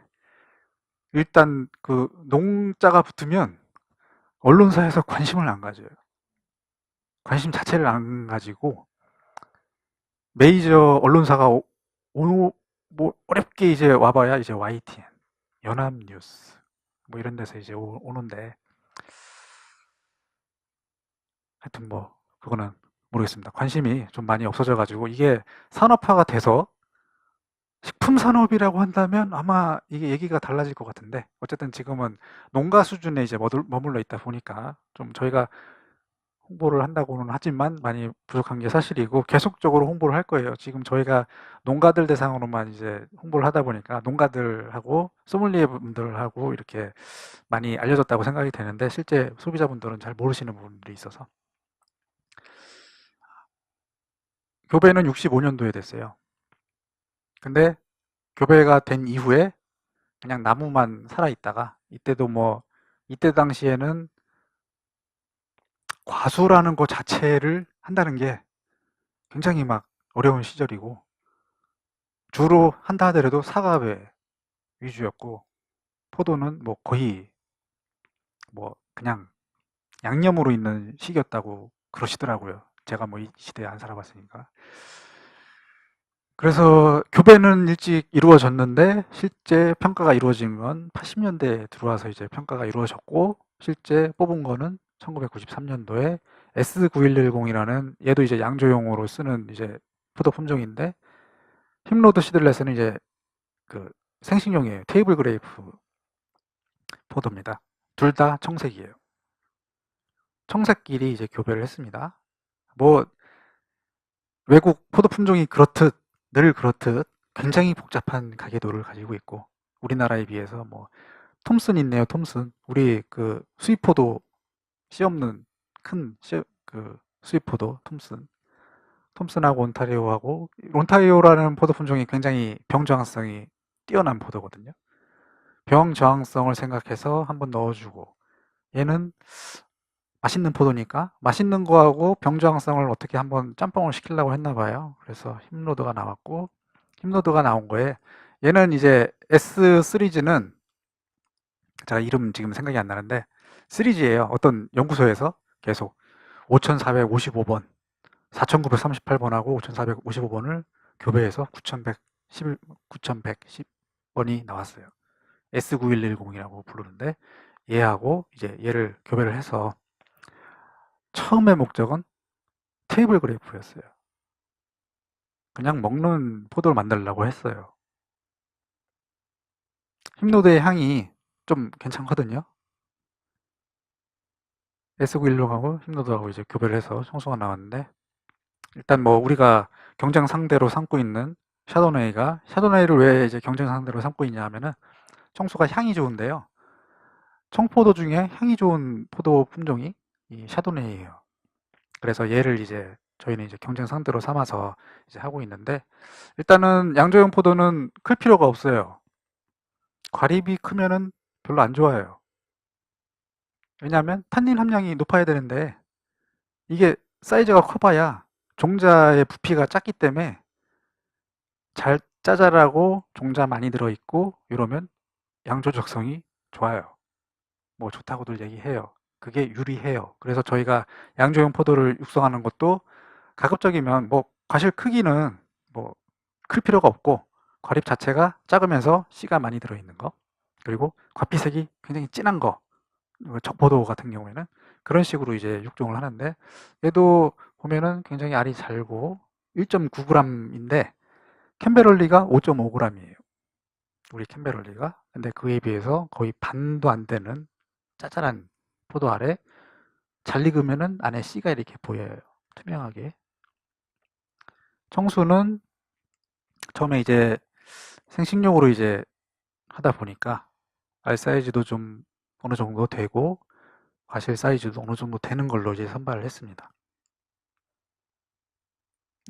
일단 그 농자가 붙으면 언론사에서 관심을 안 가져요. 관심 자체를 안 가지고 메이저 언론사가 뭐 어렵게 이제 와봐야 이제 YTN, 연합뉴스 뭐 이런 데서 이제 오는데 하여튼 뭐 그거는 모르겠습니다. 관심이 좀 많이 없어져 가지고 이게 산업화가 돼서 식품 산업이라고 한다면 아마 이게 얘기가 달라질 것 같은데 어쨌든 지금은 농가 수준에 이제 머물러 있다 보니까 좀 저희가 홍보를 한다고는 하지만 많이 부족한 게 사실이고 계속적으로 홍보를 할 거예요. 지금 저희가 농가들 대상으로만 이제 홍보를 하다 보니까 농가들하고 소믈리에 분들하고 이렇게 많이 알려졌다고 생각이 되는데 실제 소비자분들은 잘 모르시는 부분들이 있어서 교배는 65년도에 됐어요. 근데 교배가 된 이후에 그냥 나무만 살아 있다가 이때도 뭐 이때 당시에는 과수라는 것 자체를 한다는 게 굉장히 막 어려운 시절이고 주로 한다 하더라도 사과배 위주였고 포도는 뭐 거의 뭐 그냥 양념으로 있는 시기였다고 그러시더라고요. 제가 뭐 이 시대에 안 살아봤으니까. 그래서 교배는 일찍 이루어졌는데 실제 평가가 이루어진 건 80년대에 들어와서 이제 평가가 이루어졌고 실제 뽑은 거는 1993년도에 S9110이라는 얘도 이제 양조용으로 쓰는 이제 포도 품종인데 힙로드 시들렛은 이제 그 생식용이에요. 테이블 그레이프 포도입니다. 둘 다 청색이에요. 청색끼리 이제 교배를 했습니다. 뭐 외국 포도 품종이 그렇듯 늘 그렇듯 굉장히 복잡한 가계도를 가지고 있고 우리나라에 비해서 뭐 톰슨 있네요. 톰슨 우리 그 수입포도 씨 없는 큰 그 수입포도 톰슨하고 온타리오하고 온타리오라는 포도 품종이 굉장히 병저항성이 뛰어난 포도거든요. 병저항성을 생각해서 한번 넣어주고 얘는 맛있는 포도니까 맛있는 거하고 병저항성을 어떻게 한번 짬뽕을 시키려고 했나 봐요. 그래서 힙로드가 나왔고 힙로드가 나온 거에 얘는 이제 S 시리즈는 제가 이름 지금 생각이 안 나는데 시리즈예요. 어떤 연구소에서 계속 5455번, 4938번하고 5455번을 교배해서 9110 9110번이 나왔어요. S9110이라고 부르는데 얘하고 이제 얘를 교배를 해서 처음의 목적은 테이블 그래프였어요. 그냥 먹는 포도를 만들려고 했어요. 힙노드의 향이 좀 괜찮거든요. S9110하고 힙노드하고 이제 교배를 해서 청수가 나왔는데 일단 뭐 우리가 경쟁 상대로 삼고 있는 샤도네이를 왜 이제 경쟁 상대로 삼고 있냐 하면은 청수가 향이 좋은데요. 청포도 중에 향이 좋은 포도 품종이 이 샤도네이예요. 그래서 얘를 이제 저희는 이제 경쟁 상대로 삼아서 이제 하고 있는데 일단은 양조형 포도는 클 필요가 없어요. 과립이 크면은 별로 안 좋아요. 왜냐하면 탄닌 함량이 높아야 되는데 이게 사이즈가 커봐야 종자의 부피가 작기 때문에 잘 짜잘하고 종자 많이 들어있고 이러면 양조적성이 좋아요. 뭐 좋다고들 얘기해요. 그게 유리해요. 그래서 저희가 양조형 포도를 육성하는 것도 가급적이면 뭐 과실 크기는 뭐 클 필요가 없고 과립 자체가 작으면서 씨가 많이 들어있는 거 그리고 과피색이 굉장히 진한 거 포도 같은 경우에는 그런 식으로 이제 육종을 하는데 얘도 보면은 굉장히 알이 잘고 1.9g인데 캔베럴리가 5.5g이에요. 우리 캔베럴리가. 근데 그에 비해서 거의 반도 안 되는 짜잘한 포도 알에 잘 익으면은 안에 씨가 이렇게 보여요. 투명하게. 청수는 처음에 이제 생식용으로 이제 하다 보니까 알 사이즈도 좀 어느 정도 되고 과실 사이즈도 어느 정도 되는 걸로 이제 선발을 했습니다.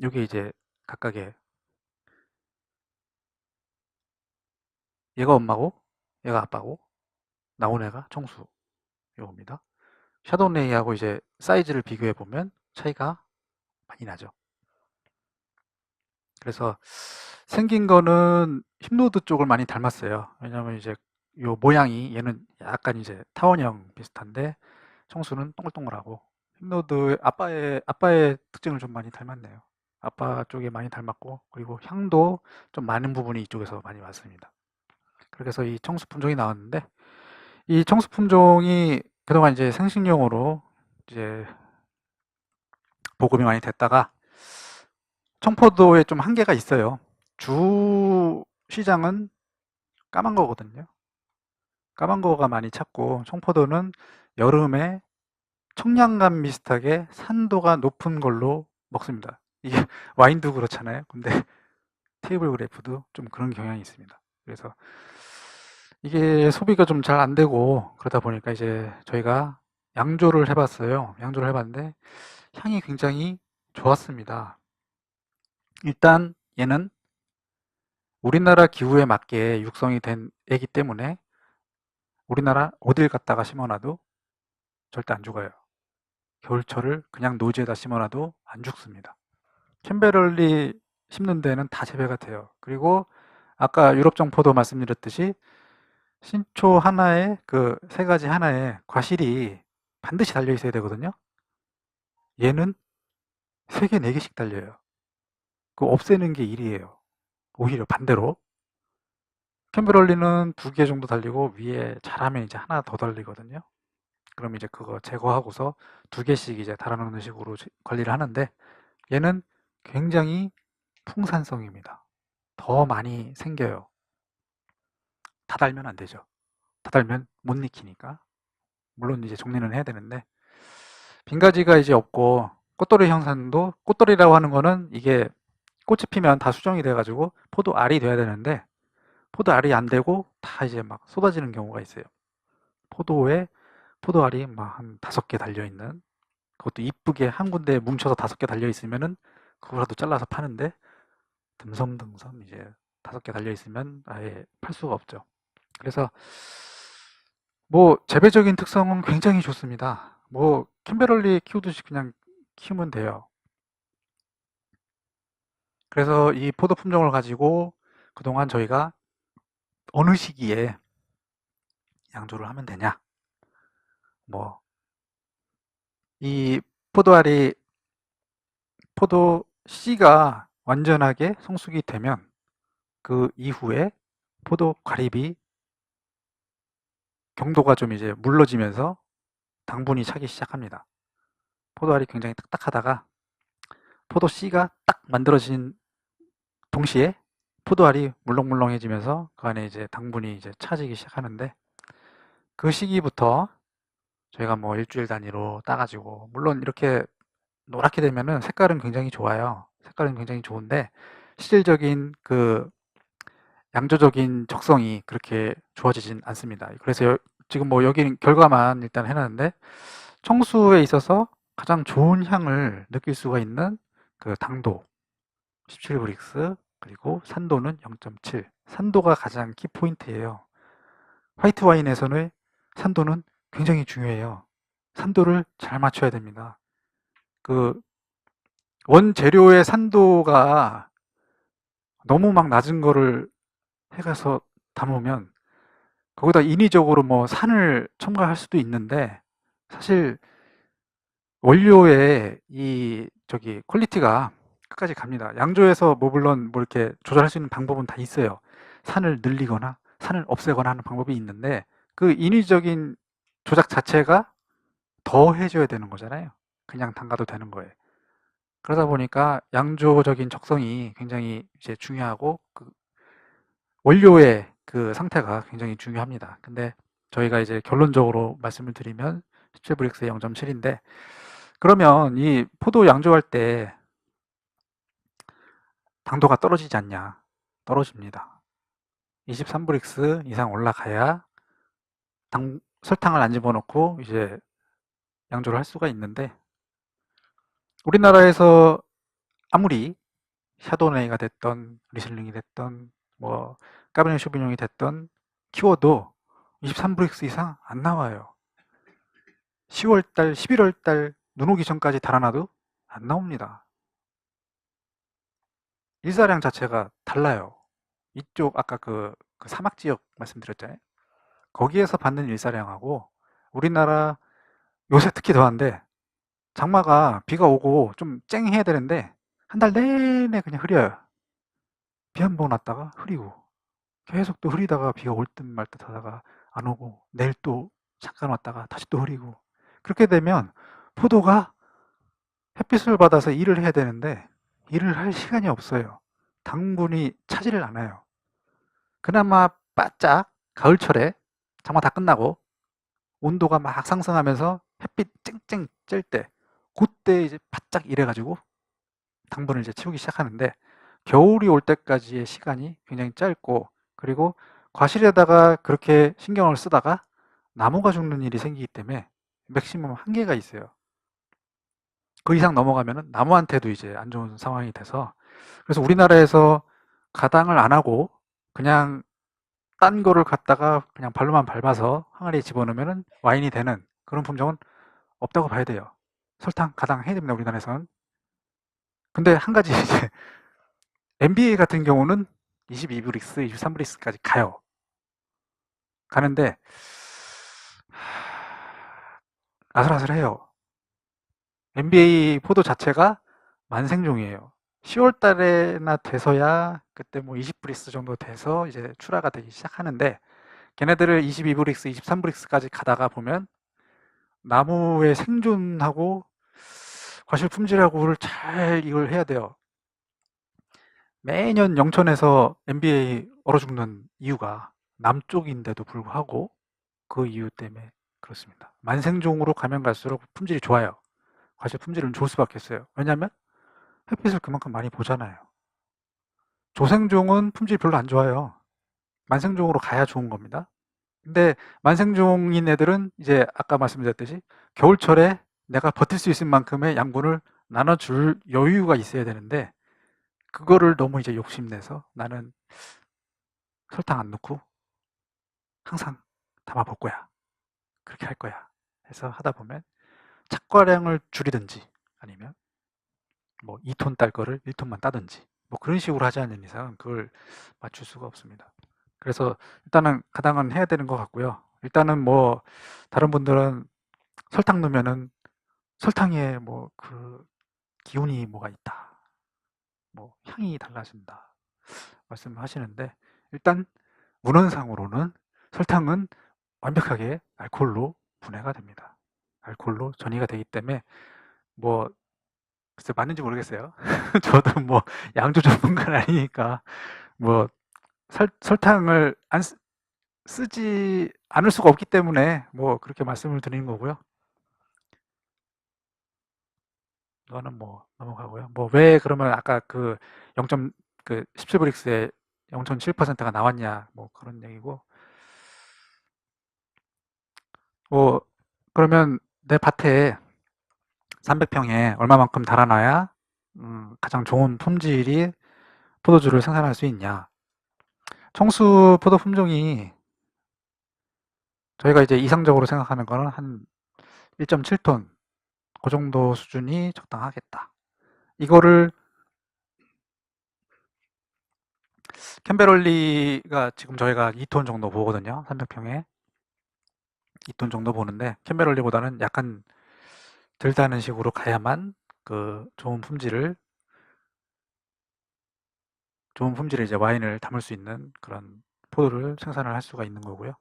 이게 이제 각각의 얘가 엄마고 얘가 아빠고 나온 애가 청수 요겁니다. 샤도네이하고 이제 사이즈를 비교해 보면 차이가 많이 나죠. 그래서 생긴 거는 힙노드 쪽을 많이 닮았어요. 왜냐면 이제 요 모양이 얘는 약간 이제 타원형 비슷한데 청수는 동글동글하고 힙노드 아빠의 특징을 좀 많이 닮았네요. 아빠 쪽에 많이 닮았고 그리고 향도 좀 많은 부분이 이쪽에서 많이 왔습니다. 그래서 이 청수 품종이 나왔는데 이 청수 품종이 그동안 이제 생식용으로 이제 보급이 많이 됐다가 청포도에 좀 한계가 있어요. 주 시장은 까만 거거든요. 까만 거가 많이 찾고 청포도는 여름에 청량감 비슷하게 산도가 높은 걸로 먹습니다. 이게 와인도 그렇잖아요. 근데 테이블 그래프도 좀 그런 경향이 있습니다. 그래서 이게 소비가 좀 잘 안 되고 그러다 보니까 이제 저희가 양조를 해봤어요. 양조를 해봤는데 향이 굉장히 좋았습니다. 일단 얘는 우리나라 기후에 맞게 육성이 된 애기 때문에 우리나라 어딜 갖다가 심어놔도 절대 안 죽어요. 겨울철을 그냥 노지에다 심어놔도 안 죽습니다. 캔베럴리 심는 데는 다 재배가 돼요. 그리고 아까 유럽종 포도 말씀드렸듯이 신초 하나에 그 세 가지 하나에 과실이 반드시 달려 있어야 되거든요. 얘는 3개, 4개씩 달려요. 그 없애는 게 일이에요. 오히려 반대로. 캔베럴리는 2개 정도 달리고 위에 잘하면 이제 하나 더 달리거든요. 그럼 이제 그거 제거하고서 2개씩 이제 달아놓는 식으로 관리를 하는데 얘는 굉장히 풍산성입니다. 더 많이 생겨요. 다 달면 안 되죠. 다 달면 못 익히니까. 물론 이제 정리는 해야 되는데 빈가지가 이제 없고 꽃돌이 형상도 꽃돌이라고 하는 거는 이게 꽃이 피면 다 수정이 돼가지고 포도 알이 돼야 되는데 포도 알이 안 되고 다 이제 막 쏟아지는 경우가 있어요. 포도에 포도 알이 막 한 5개 달려 있는 그것도 이쁘게 한 군데에 뭉쳐서 5개 달려 있으면은 그거라도 잘라서 파는데 듬성듬성 이제 5개 달려 있으면 아예 팔 수가 없죠. 그래서 뭐 재배적인 특성은 굉장히 좋습니다. 뭐 캔베럴리 키우듯이 그냥 키우면 돼요. 그래서 이 포도 품종을 가지고 그동안 저희가 어느 시기에 양조를 하면 되냐? 뭐 이 포도알이 포도 씨가 완전하게 성숙이 되면 그 이후에 포도 과립이 경도가 좀 이제 물러지면서 당분이 차기 시작합니다. 포도알이 굉장히 딱딱하다가 포도 씨가 딱 만들어진 동시에 포도알이 물렁물렁해지면서 그 안에 이제 당분이 이제 차지기 시작하는데, 그 시기부터 저희가 뭐 일주일 단위로 따가지고, 물론 이렇게 노랗게 되면은 색깔은 굉장히 좋아요. 색깔은 굉장히 좋은데 실질적인 그 양조적인 적성이 그렇게 좋아지진 않습니다. 그래서 지금 뭐 여기는 결과만 일단 해놨는데, 청수에 있어서 가장 좋은 향을 느낄 수가 있는 그 당도 17브릭스, 그리고 산도는 0.7. 산도가 가장 키포인트예요. 화이트 와인에서는 산도는 굉장히 중요해요. 산도를 잘 맞춰야 됩니다. 그 원재료의 산도가 너무 막 낮은 거를 해가서 담으면 거기다 인위적으로 뭐 산을 첨가할 수도 있는데, 사실 원료의 이 저기 퀄리티가 끝까지 갑니다. 양조에서 뭐 물론 뭐 이렇게 조절할 수 있는 방법은 다 있어요. 산을 늘리거나 산을 없애거나 하는 방법이 있는데, 그 인위적인 조작 자체가 더 해줘야 되는 거잖아요. 그냥 담가도 되는 거예요. 그러다 보니까 양조적인 적성이 굉장히 이제 중요하고, 그 원료의 그 상태가 굉장히 중요합니다. 근데 저희가 이제 결론적으로 말씀을 드리면 17브릭스의 0.7인데, 그러면 이 포도 양조할 때 당도가 떨어지지 않냐? 떨어집니다. 23브릭스 이상 올라가야 설탕을 안 집어넣고 이제 양조를 할 수가 있는데, 우리나라에서 아무리 샤도네이가 됐던 리슬링이 됐던 뭐 까베네 쇼비뇽이 됐던 키워도 23브릭스 이상 안 나와요. 10월달, 11월달 눈 오기 전까지 달아놔도 안 나옵니다. 일사량 자체가 달라요. 이쪽 아까 그 사막 지역 말씀드렸잖아요. 거기에서 받는 일사량하고 우리나라 요새 특히 더한데, 장마가 비가 오고 좀 쨍해야 되는데 한 달 내내 그냥 흐려요. 비 한 번 왔다가 흐리고, 계속 또 흐리다가 비가 올 듯 말 듯 하다가 안 오고, 내일 또 잠깐 왔다가 다시 또 흐리고, 그렇게 되면 포도가 햇빛을 받아서 일을 해야 되는데 일을 할 시간이 없어요. 당분이 차지를 않아요. 그나마 바짝 가을철에 장마 다 끝나고 온도가 막 상승하면서 햇빛 쨍쨍 쬐을 때, 그때 이제 바짝 일해가지고 당분을 이제 채우기 시작하는데, 겨울이 올 때까지의 시간이 굉장히 짧고, 그리고 과실에다가 그렇게 신경을 쓰다가 나무가 죽는 일이 생기기 때문에 맥시멈 한계가 있어요. 그 이상 넘어가면은 나무한테도 이제 안 좋은 상황이 돼서, 그래서 우리나라에서 가당을 안 하고 그냥 딴 거를 갖다가 그냥 발로만 밟아서 항아리에 집어넣으면 와인이 되는 그런 품종은 없다고 봐야 돼요. 설탕 가당 해야 됩니다, 우리나라에서는. 근데 한 가지 이제 MBA 같은 경우는 22브릭스, 23브릭스까지 가요. 가는데 아슬아슬해요. MBA 포도 자체가 만생종이에요. 10월 달에나 돼서야 그때 뭐 20브릭스 정도 돼서 이제 출하가 되기 시작하는데, 걔네들을 22브릭스, 23브릭스까지 가다가 보면 나무의 생존하고 과실 품질하고를 잘 이걸 해야 돼요. 매년 영천에서 MBA 얼어 죽는 이유가 남쪽인데도 불구하고 그 이유 때문에 그렇습니다. 만생종으로 가면 갈수록 품질이 좋아요. 과실 품질은 좋을 수밖에 없어요. 왜냐하면 햇빛을 그만큼 많이 보잖아요. 조생종은 품질이 별로 안 좋아요. 만생종으로 가야 좋은 겁니다. 근데 만생종인 애들은 이제 아까 말씀드렸듯이 겨울철에 내가 버틸 수 있을 만큼의 양분을 나눠줄 여유가 있어야 되는데, 그거를 너무 이제 욕심내서 나는 설탕 안 넣고 항상 담아볼 거야, 그렇게 할 거야 해서 하다 보면 착과량을 줄이든지, 아니면 뭐 2톤 딸 거를 1톤만 따든지, 뭐 그런 식으로 하지 않는 이상은 그걸 맞출 수가 없습니다. 그래서 일단은 가당은 해야 되는 것 같고요. 일단은 뭐 다른 분들은 설탕 넣으면은 설탕에 뭐 그 기운이 뭐가 있다, 뭐 향이 달라진다, 말씀하시는데, 일단 문헌상으로는 설탕은 완벽하게 알코올로 분해가 됩니다. 알코올로 전이가 되기 때문에 뭐 글쎄 맞는지 모르겠어요. 저도 뭐 양조 전문가는 아니니까 뭐 설탕을 안 쓰지 않을 수가 없기 때문에 뭐 그렇게 말씀을 드리는 거고요. 이거는 뭐 넘어가고요. 뭐 왜 그러면 아까 그 0. 그 17브릭스에 0.7%가 나왔냐 뭐 그런 얘기고, 뭐 그러면 내 밭에 300평에 얼마만큼 달아놔야 가장 좋은 품질이 포도주를 생산할 수 있냐. 청수 포도 품종이 저희가 이제 이상적으로 생각하는 거는 한 1.7톤 그 정도 수준이 적당하겠다. 이거를 캠베럴리가 지금 저희가 2톤 정도 보거든요. 300평에 2톤 정도 보는데 캠베럴리보다는 약간 덜 다는 식으로 가야만 그 좋은 품질의 이제 와인을 담을 수 있는 그런 포도를 생산을 할 수가 있는 거고요.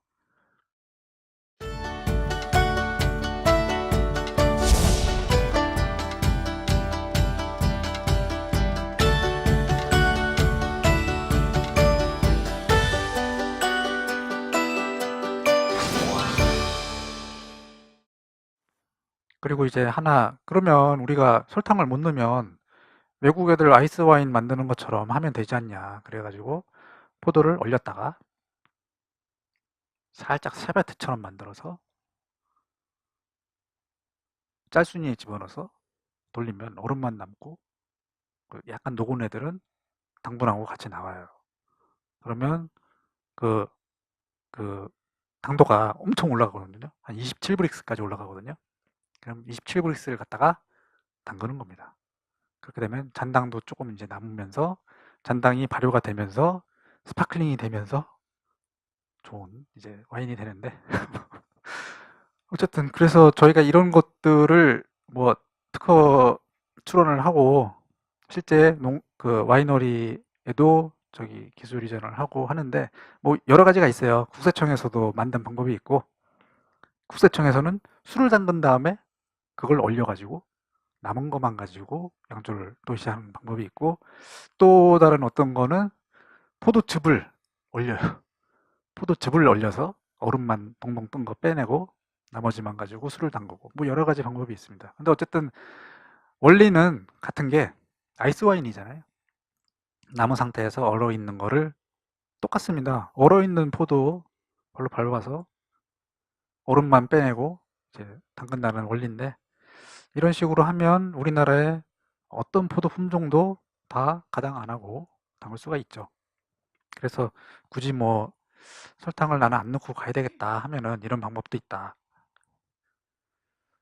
그리고 이제 하나, 그러면 우리가 설탕을 못 넣으면 외국 애들 아이스 와인 만드는 것처럼 하면 되지 않냐. 그래가지고 포도를 얼렸다가 살짝 샤베트처럼 만들어서 짤순이에 집어넣어서 돌리면 얼음만 남고 그 약간 녹은 애들은 당분하고 같이 나와요. 그러면 그, 그 당도가 엄청 올라가거든요. 한 27브릭스까지 올라가거든요. 그럼 27브릭스를 갖다가 담그는 겁니다. 그렇게 되면 잔당도 조금 이제 남으면서 잔당이 발효가 되면서 스파클링이 되면서 좋은 이제 와인이 되는데, 어쨌든 그래서 저희가 이런 것들을 뭐 특허 출원을 하고 실제 그 와이너리에도 저기 기술 이전을 하고 하는데, 뭐 여러 가지가 있어요. 국세청에서도 만든 방법이 있고, 국세청에서는 술을 담근 다음에 그걸 얼려가지고 남은 것만 가지고 양조를 도시하는 방법이 있고, 또 다른 어떤 거는 포도즙을 얼려요. 포도즙을 얼려서 얼음만 동동 뜬 거 빼내고 나머지만 가지고 술을 담그고, 뭐 여러 가지 방법이 있습니다. 근데 어쨌든 원리는 같은 게 아이스 와인이잖아요. 남은 상태에서 얼어 있는 거를 똑같습니다. 얼어 있는 포도 별로 밟아서 얼음만 빼내고 이제 담근다는 원리인데, 이런 식으로 하면 우리나라의 어떤 포도 품종도 다 가당 안 하고 담을 수가 있죠. 그래서 굳이 뭐 설탕을 나는 안 넣고 가야 되겠다 하면은 이런 방법도 있다.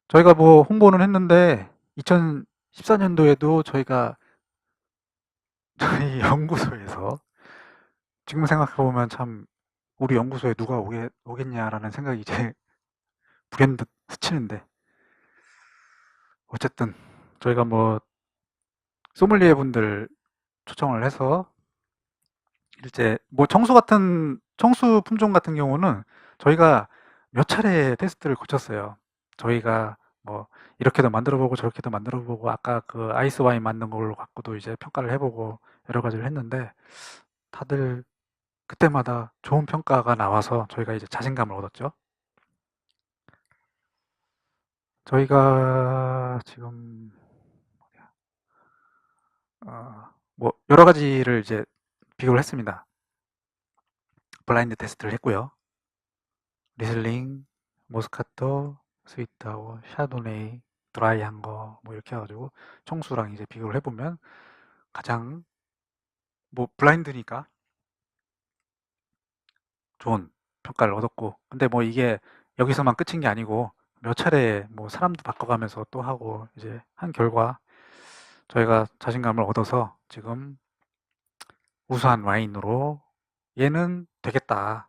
저희가 뭐 홍보는 했는데 2014년도에도 저희가 저희 연구소에서, 지금 생각해 보면 참 우리 연구소에 누가 오겠냐라는 생각이 이제 불현듯 스치는데, 어쨌든 저희가 뭐 소믈리에 분들 초청을 해서 이제 뭐 청수 품종 같은 경우는 저희가 몇 차례 테스트를 거쳤어요. 저희가 뭐 이렇게도 만들어 보고 저렇게도 만들어 보고 아까 그 아이스 와인 만든 걸로 갖고도 이제 평가를 해보고 여러 가지를 했는데, 다들 그때마다 좋은 평가가 나와서 저희가 이제 자신감을 얻었죠. 저희가 지금 뭐 여러 가지를 이제 비교를 했습니다. 블라인드 테스트를 했고요. 리슬링, 모스카토, 스위트하고 샤도네이, 드라이한 거 뭐 이렇게 해가지고 청수랑 이제 비교를 해보면 가장 뭐 블라인드니까 좋은 평가를 얻었고, 근데 뭐 이게 여기서만 끝인 게 아니고 몇 차례 뭐 사람도 바꿔가면서 또 하고 이제 한 결과 저희가 자신감을 얻어서 지금 우수한 와인으로 얘는 되겠다.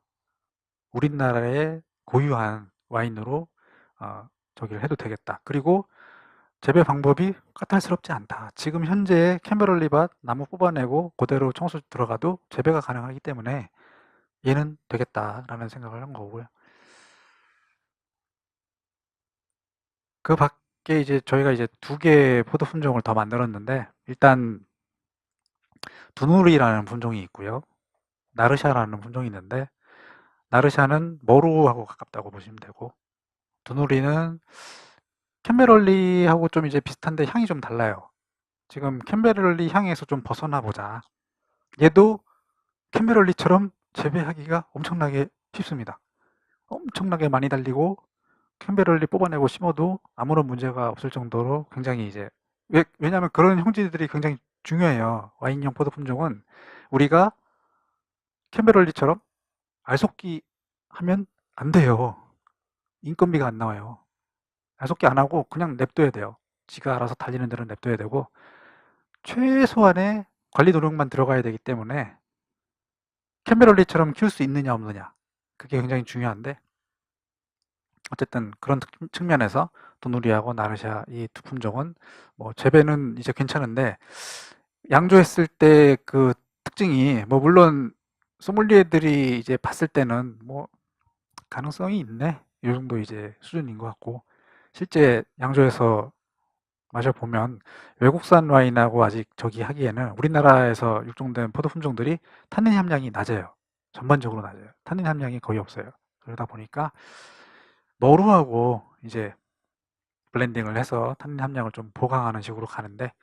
우리나라의 고유한 와인으로 저기를 해도 되겠다. 그리고 재배 방법이 까탈스럽지 않다. 지금 현재 캠베럴리밭 나무 뽑아내고 그대로 청소 들어가도 재배가 가능하기 때문에 얘는 되겠다라는 생각을 한 거고요. 그 밖에 이제 저희가 이제 두 개의 포도 품종을 더 만들었는데, 일단 두누리라는 품종이 있고요. 나르샤라는 품종이 있는데, 나르샤는 머루하고 가깝다고 보시면 되고, 두누리는 캠베럴리하고 좀 이제 비슷한데 향이 좀 달라요. 지금 캠베럴리 향에서 좀 벗어나 보자. 얘도 캠베럴리처럼 재배하기가 엄청나게 쉽습니다. 엄청나게 많이 달리고 캠베럴리 뽑아내고 심어도 아무런 문제가 없을 정도로 굉장히 이제, 왜냐하면 그런 형질들이 굉장히 중요해요. 와인용 포도 품종은 우리가 캠베럴리처럼 알속기 하면 안 돼요. 인건비가 안 나와요. 알속기 안 하고 그냥 냅둬야 돼요. 지가 알아서 달리는 대로 냅둬야 되고, 최소한의 관리 노력만 들어가야 되기 때문에 캠베럴리처럼 키울 수 있느냐 없느냐, 그게 굉장히 중요한데, 어쨌든 그런 측면에서 도누리하고 나르샤 이 두 품종은 뭐 재배는 이제 괜찮은데, 양조했을 때 그 특징이 뭐 물론 소믈리에들이 이제 봤을 때는 뭐 가능성이 있네 이 정도 이제 수준인 것 같고, 실제 양조해서 마셔보면 외국산 와인하고 아직 저기 하기에는 우리나라에서 육종된 포도 품종들이 탄닌 함량이 낮아요. 전반적으로 낮아요. 탄닌 함량이 거의 없어요. 그러다 보니까 머루하고 이제 블렌딩을 해서 탄닌 함량을 좀 보강하는 식으로 가는데,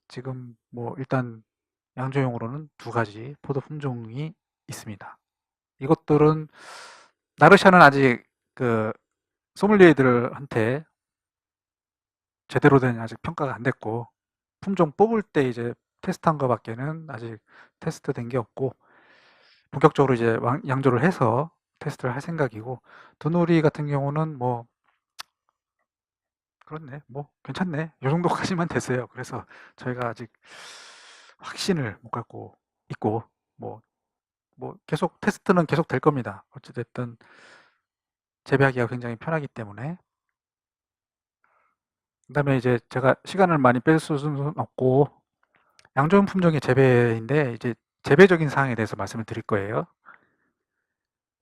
지금 뭐 일단 양조용으로는 두 가지 포도 품종이 있습니다. 이것들은 나르샤는 아직 그 소믈리에들한테 제대로 된 아직 평가가 안 됐고, 품종 뽑을 때 이제 테스트한 거밖에는 아직 테스트된 게 없고, 본격적으로 이제 양조를 해서 테스트를 할 생각이고, 두누리 같은 경우는 뭐 그렇네, 뭐 괜찮네 이 정도까지만 됐어요. 그래서 저희가 아직 확신을 못 갖고 있고, 뭐, 뭐 계속 테스트는 계속 될 겁니다. 어찌됐든 재배하기가 굉장히 편하기 때문에. 그다음에 이제 제가 시간을 많이 뺄 수는 없고, 양조용 품종의 재배인데 이제 재배적인 사항에 대해서 말씀을 드릴 거예요.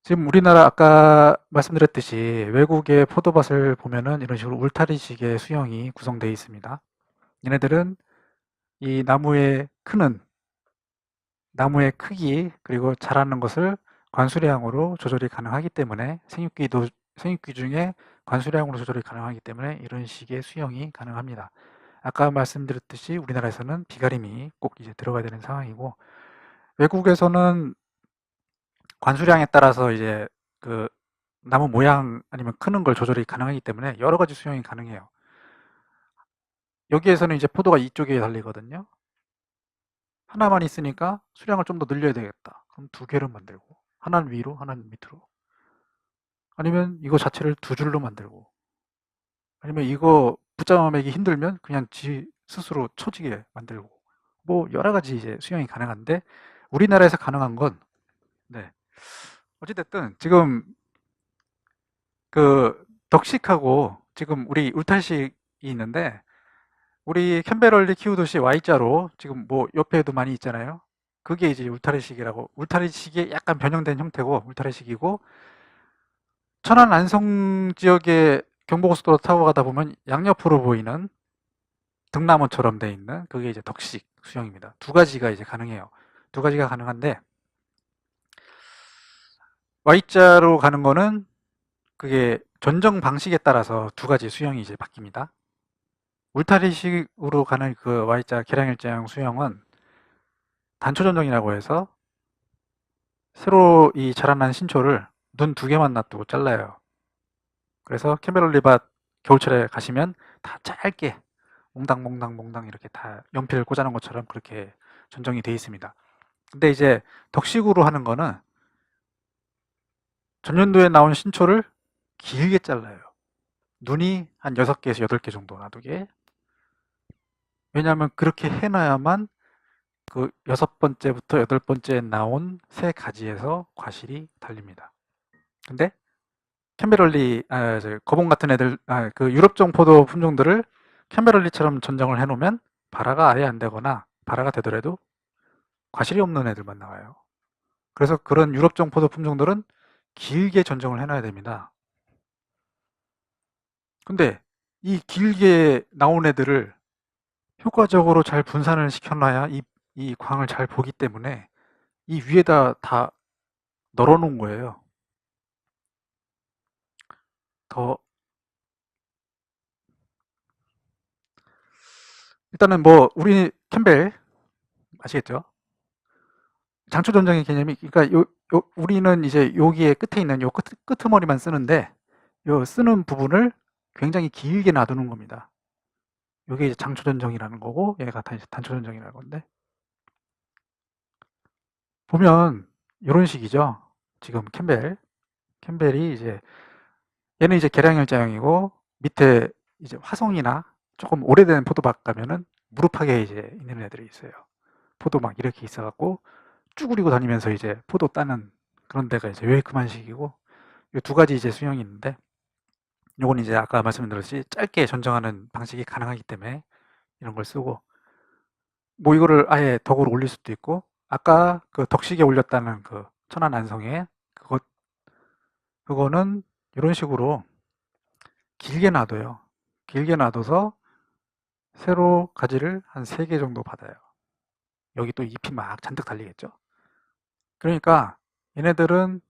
지금 우리나라 아까 말씀드렸듯이 외국의 포도밭을 보면은 이런 식으로 울타리식의 수형이 구성되어 있습니다. 얘네들은 이 나무의 크기 그리고 자라는 것을 관수량으로 조절이 가능하기 때문에, 생육기 중에 관수량으로 조절이 가능하기 때문에 이런 식의 수형이 가능합니다. 아까 말씀드렸듯이 우리나라에서는 비가림이 꼭 이제 들어가야 되는 상황이고, 외국에서는 관수량에 따라서 이제 그 나무 모양 아니면 크는 걸 조절이 가능하기 때문에 여러 가지 수형이 가능해요. 여기에서는 이제 포도가 이쪽에 달리거든요. 하나만 있으니까 수량을 좀 더 늘려야 되겠다. 그럼 두 개를 만들고, 하나는 위로, 하나는 밑으로. 아니면 이거 자체를 두 줄로 만들고, 아니면 이거 붙잡아매기 힘들면 그냥 지 스스로 쳐지게 만들고, 뭐 여러 가지 이제 수형이 가능한데, 우리나라에서 가능한 건, 네, 어찌됐든 지금 그 덕식하고 지금 우리 울타식이 있는데, 우리 캠베럴리 키우듯이 Y자로 지금 뭐 옆에도 많이 있잖아요. 그게 이제 울타리식이라고, 울타리식의 약간 변형된 형태고 울타리식이고, 천안 안성 지역의 경부고속도로 타고 가다 보면 양옆으로 보이는 등나무처럼 돼 있는 그게 이제 덕식 수형입니다. 두 가지가 이제 가능해요. 두 가지가 가능한데, Y자로 가는 거는 그게 전정 방식에 따라서 두 가지 수형이 이제 바뀝니다. 울타리식으로 가는 그 Y자 계량일자형 수형은 단초 전정이라고 해서 새로 이 자라난 신초를 눈 두 개만 놔두고 잘라요. 그래서 캠베럴리밭 겨울철에 가시면 다 짧게 몽당몽당 이렇게 다 연필을 꽂아놓은 것처럼 그렇게 전정이 되어 있습니다. 근데 이제 덕식으로 하는 거는 전년도에 나온 신초를 길게 잘라요. 눈이 한 6개에서 8개 정도 놔두게. 왜냐하면 그렇게 해놔야만 그 6번째부터 8번째에 나온 새 가지에서 과실이 달립니다. 근데 캠베럴리, 거봉 같은 애들, 그 유럽종 포도 품종들을 캠베럴리처럼 전정을 해놓으면 발화가 아예 안 되거나 발화가 되더라도 과실이 없는 애들만 나와요. 그래서 그런 유럽종 포도 품종들은 길게 전정을 해놔야 됩니다. 근데 이 길게 나온 애들을 효과적으로 잘 분산을 시켜놔야 이 광을 잘 보기 때문에 이 위에다 다 널어놓은 거예요. 더 일단은 뭐 우리 캠벨 아시겠죠? 장초 전정의 개념이 그러니까 우리는 이제 여기에 끝에 있는 요 끄트머리만 쓰는데 요 쓰는 부분을 굉장히 길게 놔두는 겁니다. 요게 이제 장초 전정이라는 거고 얘가 단초 전정이라는 건데 보면 이런 식이죠. 지금 캠벨이 이제 얘는 이제 계량혈자형이고 밑에 이제 화성이나 조금 오래된 포도밭 가면은 무릎하게 이제 있는 애들이 있어요. 포도 막 이렇게 있어갖고 쭈그리고 다니면서 이제 포도 따는 그런 데가 이제 웨이크만식이고 이 두 가지 이제 수형이 있는데 요건 이제 아까 말씀드렸듯이 짧게 전정하는 방식이 가능하기 때문에 이런 걸 쓰고 뭐 이거를 아예 덕으로 올릴 수도 있고 아까 그 덕식에 올렸다는 그 천안안성에 그거는 이런 식으로 길게 놔둬요. 길게 놔둬서 세로 가지를 한 3개 정도 받아요. 여기 또 잎이 막 잔뜩 달리겠죠. 그러니까 얘네들은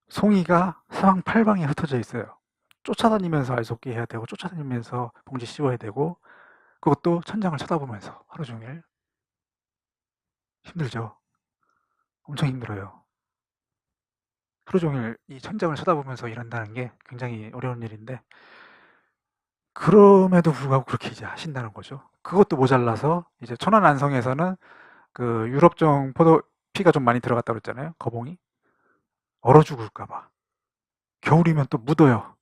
송이가 사방팔방에 흩어져 있어요. 쫓아다니면서 알속기 해야 되고 쫓아다니면서 봉지 씌워야 되고 그것도 천장을 쳐다보면서 하루 종일 힘들죠. 엄청 힘들어요. 하루 종일 이 천장을 쳐다보면서 일한다는 게 굉장히 어려운 일인데 그럼에도 불구하고 그렇게 이제 하신다는 거죠. 그것도 모자라서 이제 천안안성에서는 그 유럽종 포도 피가 좀 많이 들어갔다고 그랬잖아요. 거봉이 얼어 죽을까 봐. 겨울이면 또 묻어요.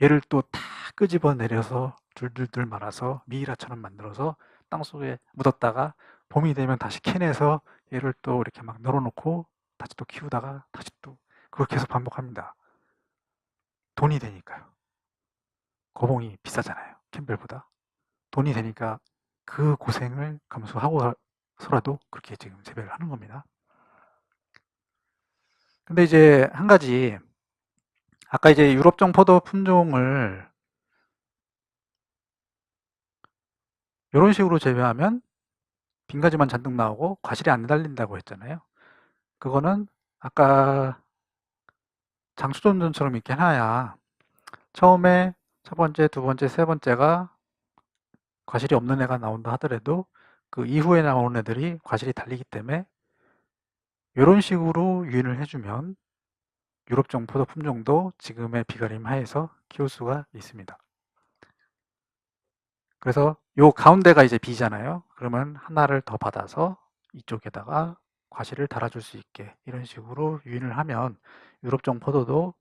얘를 또 다 끄집어 내려서 둘둘둘 말아서 미이라처럼 만들어서 땅속에 묻었다가 봄이 되면 다시 캐내서 얘를 또 이렇게 막 널어놓고 다시 또 키우다가 다시 또 그걸 계속 반복합니다. 돈이 되니까요. 거봉이 비싸잖아요. 캠벨보다. 돈이 되니까 그 고생을 감수하고서라도 그렇게 지금 재배를 하는 겁니다. 근데 이제 한 가지 아까 이제 유럽종 포도 품종을 이런 식으로 재배하면 빈가지만 잔뜩 나오고 과실이 안 달린다고 했잖아요. 그거는 아까 장수전전처럼 이렇게 해놔야 처음에 첫 번째, 두 번째, 세 번째가 과실이 없는 애가 나온다 하더라도 그 이후에 나오는 애들이 과실이 달리기 때문에 이런 식으로 유인을 해주면 유럽종 포도 품종도 지금의 비가림 하에서 키울 수가 있습니다. 그래서 요 가운데가 이제 B잖아요. 그러면 하나를 더 받아서 이쪽에다가 과실을 달아줄 수 있게 이런 식으로 유인을 하면 유럽종 포도도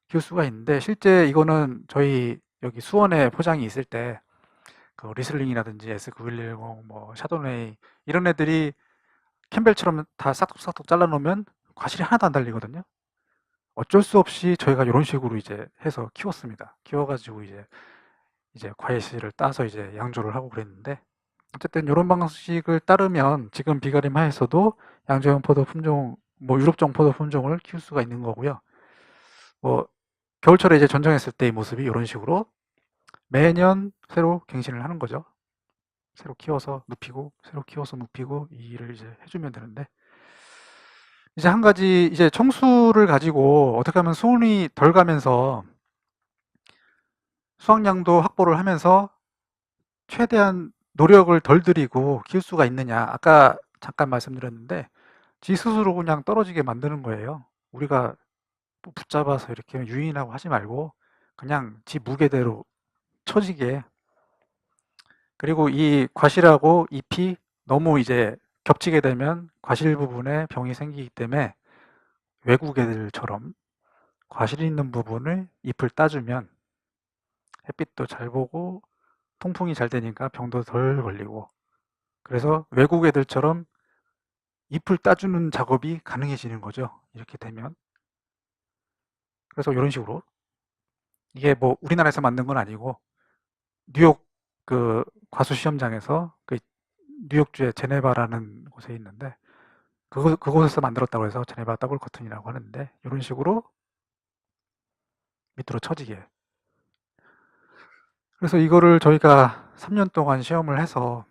키울 수가 있는데 실제 이거는 저희 여기 수원에 포장이 있을 때 그 리슬링이라든지 S9110 뭐 샤도네이 이런 애들이 캠벨처럼 다 싹둑싹둑 잘라놓으면 과실이 하나도 안 달리거든요. 어쩔 수 없이 저희가 이런 식으로 이제 해서 키웠습니다. 키워가지고 이제 과실을 따서 이제 양조를 하고 그랬는데 어쨌든 이런 방식을 따르면 지금 비가림 하에서도 양조형 포도 품종, 뭐 유럽종 포도 품종을 키울 수가 있는 거고요. 뭐 겨울철에 이제 전정했을 때의 모습이 이런 식으로 매년 새로 갱신을 하는 거죠. 새로 키워서 눕히고 새로 키워서 눕히고 이 일을 이제 해주면 되는데 이제 한 가지 이제 청수를 가지고 어떻게 하면 수온이 덜 가면서 수확량도 확보를 하면서 최대한 노력을 덜 들이고 키울 수가 있느냐. 아까 잠깐 말씀드렸는데 지 스스로 그냥 떨어지게 만드는 거예요. 우리가 뭐 붙잡아서 이렇게 유인하고 하지 말고 그냥 지 무게대로 처지게. 그리고 이 과실하고 잎이 너무 이제 겹치게 되면 과실 부분에 병이 생기기 때문에 외국 애들처럼 과실이 있는 부분을 잎을 따주면 햇빛도 잘 보고 통풍이 잘 되니까 병도 덜 걸리고 그래서 외국 애들처럼 잎을 따주는 작업이 가능해지는 거죠. 이렇게 되면. 그래서 이런 식으로 이게 뭐 우리나라에서 만든 건 아니고 뉴욕 그 과수 시험장에서 그 뉴욕주의 제네바라는 곳에 있는데 그곳에서 만들었다고 해서 제네바 더블 커튼이라고 하는데 이런 식으로 밑으로 처지게. 그래서 이거를 저희가 3년 동안 시험을 해서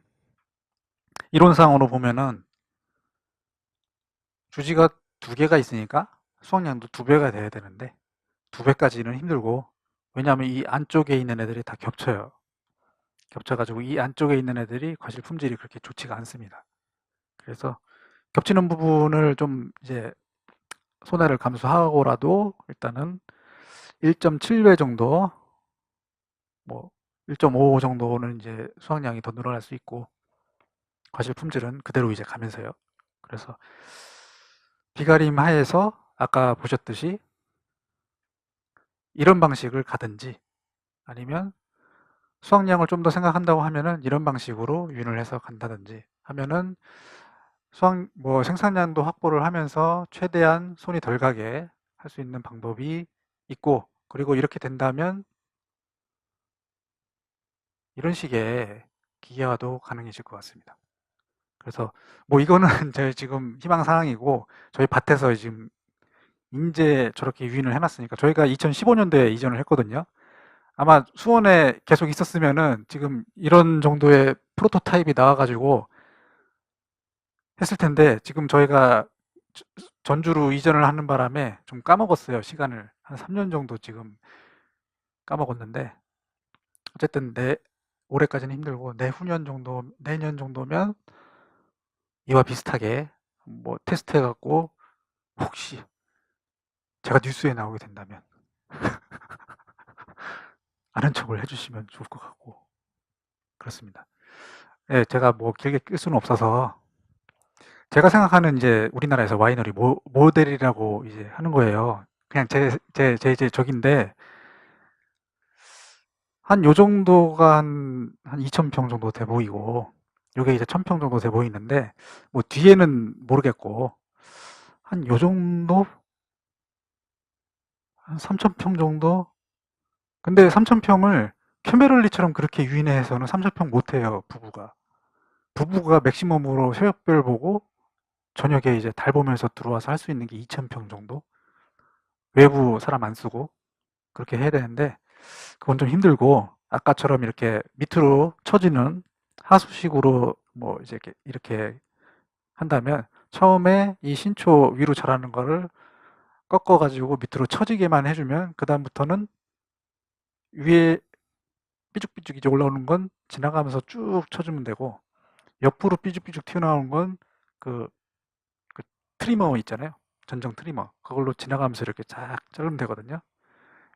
이론상으로 보면은 주지가 2개가 있으니까 수확량도 2배가 돼야 되는데 2배까지는 힘들고 왜냐하면 이 안쪽에 있는 애들이 다 겹쳐요. 겹쳐가지고 이 안쪽에 있는 애들이 과실 품질이 그렇게 좋지가 않습니다. 그래서 겹치는 부분을 좀 이제 손해를 감수하고라도 일단은 1.7배 정도, 뭐 1.5 정도는 이제 수확량이 더 늘어날 수 있고 과실 품질은 그대로 이제 가면서요. 그래서 비가림 하에서 아까 보셨듯이 이런 방식을 가든지 아니면 수확량을 좀 더 생각한다고 하면은 이런 방식으로 윤을 해서 간다든지 하면은 생산량도 확보를 하면서 최대한 손이 덜 가게 할 수 있는 방법이 있고, 그리고 이렇게 된다면 이런 식의 기계화도 가능해질 것 같습니다. 그래서 뭐 이거는 저희 지금 희망 사항이고 저희 밭에서 지금 인제 저렇게 유인을 해놨으니까 저희가 2015년도에 이전을 했거든요. 아마 수원에 계속 있었으면은 지금 이런 정도의 프로토타입이 나와가지고 했을 텐데 지금 저희가 전주로 이전을 하는 바람에 좀 까먹었어요. 시간을 한 3년 정도 지금 까먹었는데 어쨌든 올해까지는 힘들고 내후년 정도 내년 정도면 이와 비슷하게 뭐 테스트 해갖고 혹시 제가 뉴스에 나오게 된다면 아는 척을 해주시면 좋을 것 같고 그렇습니다. 예, 제가 뭐 길게 끌 수는 없어서 제가 생각하는 이제 우리나라에서 와이너리 모델이라고 이제 하는 거예요. 그냥 제 적인데 한 요 정도가 한 2,000평 정도 돼 보이고 요게 이제 1,000평 정도 돼 보이는데 뭐 뒤에는 모르겠고 한 요 정도? 한 3,000평 정도? 근데 3,000평을 캐메럴리처럼 그렇게 유인해서는 3,000평 못 해요, 부부가. 부부가 맥시멈으로 새벽별 보고 저녁에 이제 달 보면서 들어와서 할 수 있는 게 2,000평 정도? 외부 사람 안 쓰고 그렇게 해야 되는데 그건 좀 힘들고 아까처럼 이렇게 밑으로 처지는 하수식으로 뭐 이제 이렇게 한다면 처음에 이 신초 위로 자라는 거를 꺾어 가지고 밑으로 처지게만 해주면 그 다음부터는 위에 삐죽삐죽 이제 올라오는 건 지나가면서 쭉 쳐주면 되고 옆으로 삐죽삐죽 튀어나오는 건 그, 그 트리머 있잖아요. 전정 트리머 그걸로 지나가면서 이렇게 쫙 자르면 되거든요.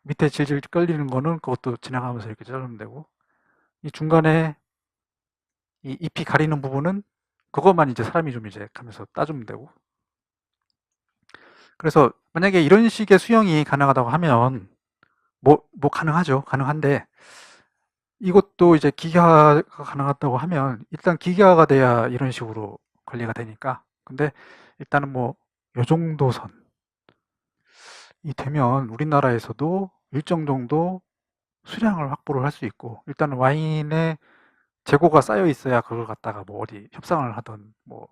밑에 질질 끌리는 거는 그것도 지나가면서 이렇게 자르면 되고 이 중간에 이 잎이 가리는 부분은 그것만 이제 사람이 좀 이제 가면서 따주면 되고 그래서 만약에 이런 식의 수영이 가능하다고 하면 뭐 가능하죠. 가능한데 이것도 이제 기계화가 가능하다고 하면 일단 기계화가 돼야 이런 식으로 관리가 되니까 근데 일단은 뭐 요 정도 선이 되면 우리나라에서도 일정 정도 수량을 확보를 할 수 있고 일단은 와인에 재고가 쌓여 있어야 그걸 갖다가 뭐 어디 협상을 하던 뭐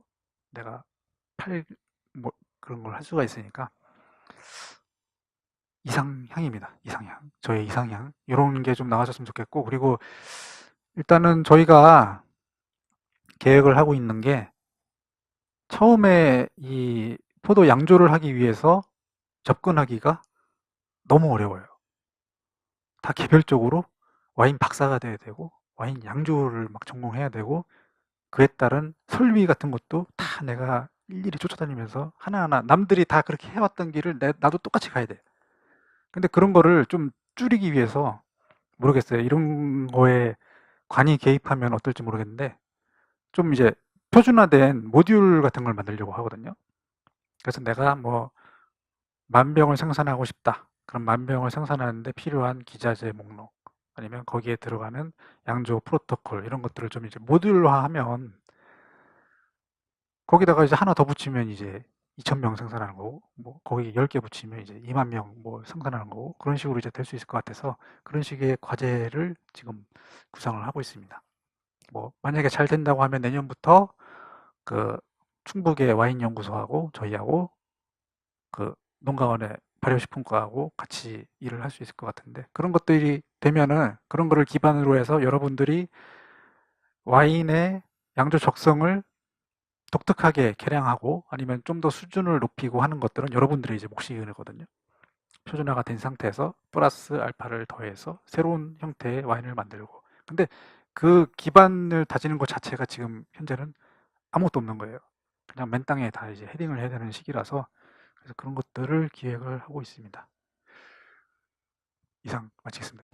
내가 팔 뭐 그런 걸 할 수가 있으니까 이상향입니다. 이상향. 저의 이상향. 요런 게 좀 나와줬으면 좋겠고 그리고 일단은 저희가 계획을 하고 있는 게 처음에 이 포도 양조를 하기 위해서 접근하기가 너무 어려워요. 다 개별적으로 와인 박사가 돼야 되고 와인 양조를 막 전공해야 되고 그에 따른 설비 같은 것도 다 내가 일일이 쫓아다니면서 하나하나 남들이 다 그렇게 해왔던 길을 나도 똑같이 가야 돼. 근데 그런 거를 좀 줄이기 위해서 모르겠어요. 이런 거에 관이 개입하면 어떨지 모르겠는데 좀 이제 표준화된 모듈 같은 걸 만들려고 하거든요. 그래서 내가 뭐 만 병을 생산하고 싶다. 그럼 만 병을 생산하는데 필요한 기자재 목록 아니면 거기에 들어가는 양조 프로토콜 이런 것들을 좀 이제 모듈화하면 거기다가 이제 하나 더 붙이면 이제 2,000명 생산하는 거고, 뭐 거기 10개 붙이면 이제 2만 명 뭐 생산하는 거고, 그런 식으로 이제 될 수 있을 것 같아서 그런 식의 과제를 지금 구상을 하고 있습니다. 뭐 만약에 잘 된다고 하면 내년부터 그 충북의 와인 연구소하고 저희하고 그 농가원의 발효식품과하고 같이 일을 할 수 있을 것 같은데, 그런 것들이 되면은 그런 거를 기반으로 해서 여러분들이 와인의 양조 적성을 독특하게 개량하고 아니면 좀 더 수준을 높이고 하는 것들은 여러분들의 이제 몫이거든요. 표준화가 된 상태에서 플러스 알파를 더해서 새로운 형태의 와인을 만들고. 근데 그 기반을 다지는 것 자체가 지금 현재는 아무것도 없는 거예요. 그냥 맨 땅에 다 이제 헤딩을 해야 되는 시기라서, 그래서 그런 것들을 기획을 하고 있습니다. 이상 마치겠습니다.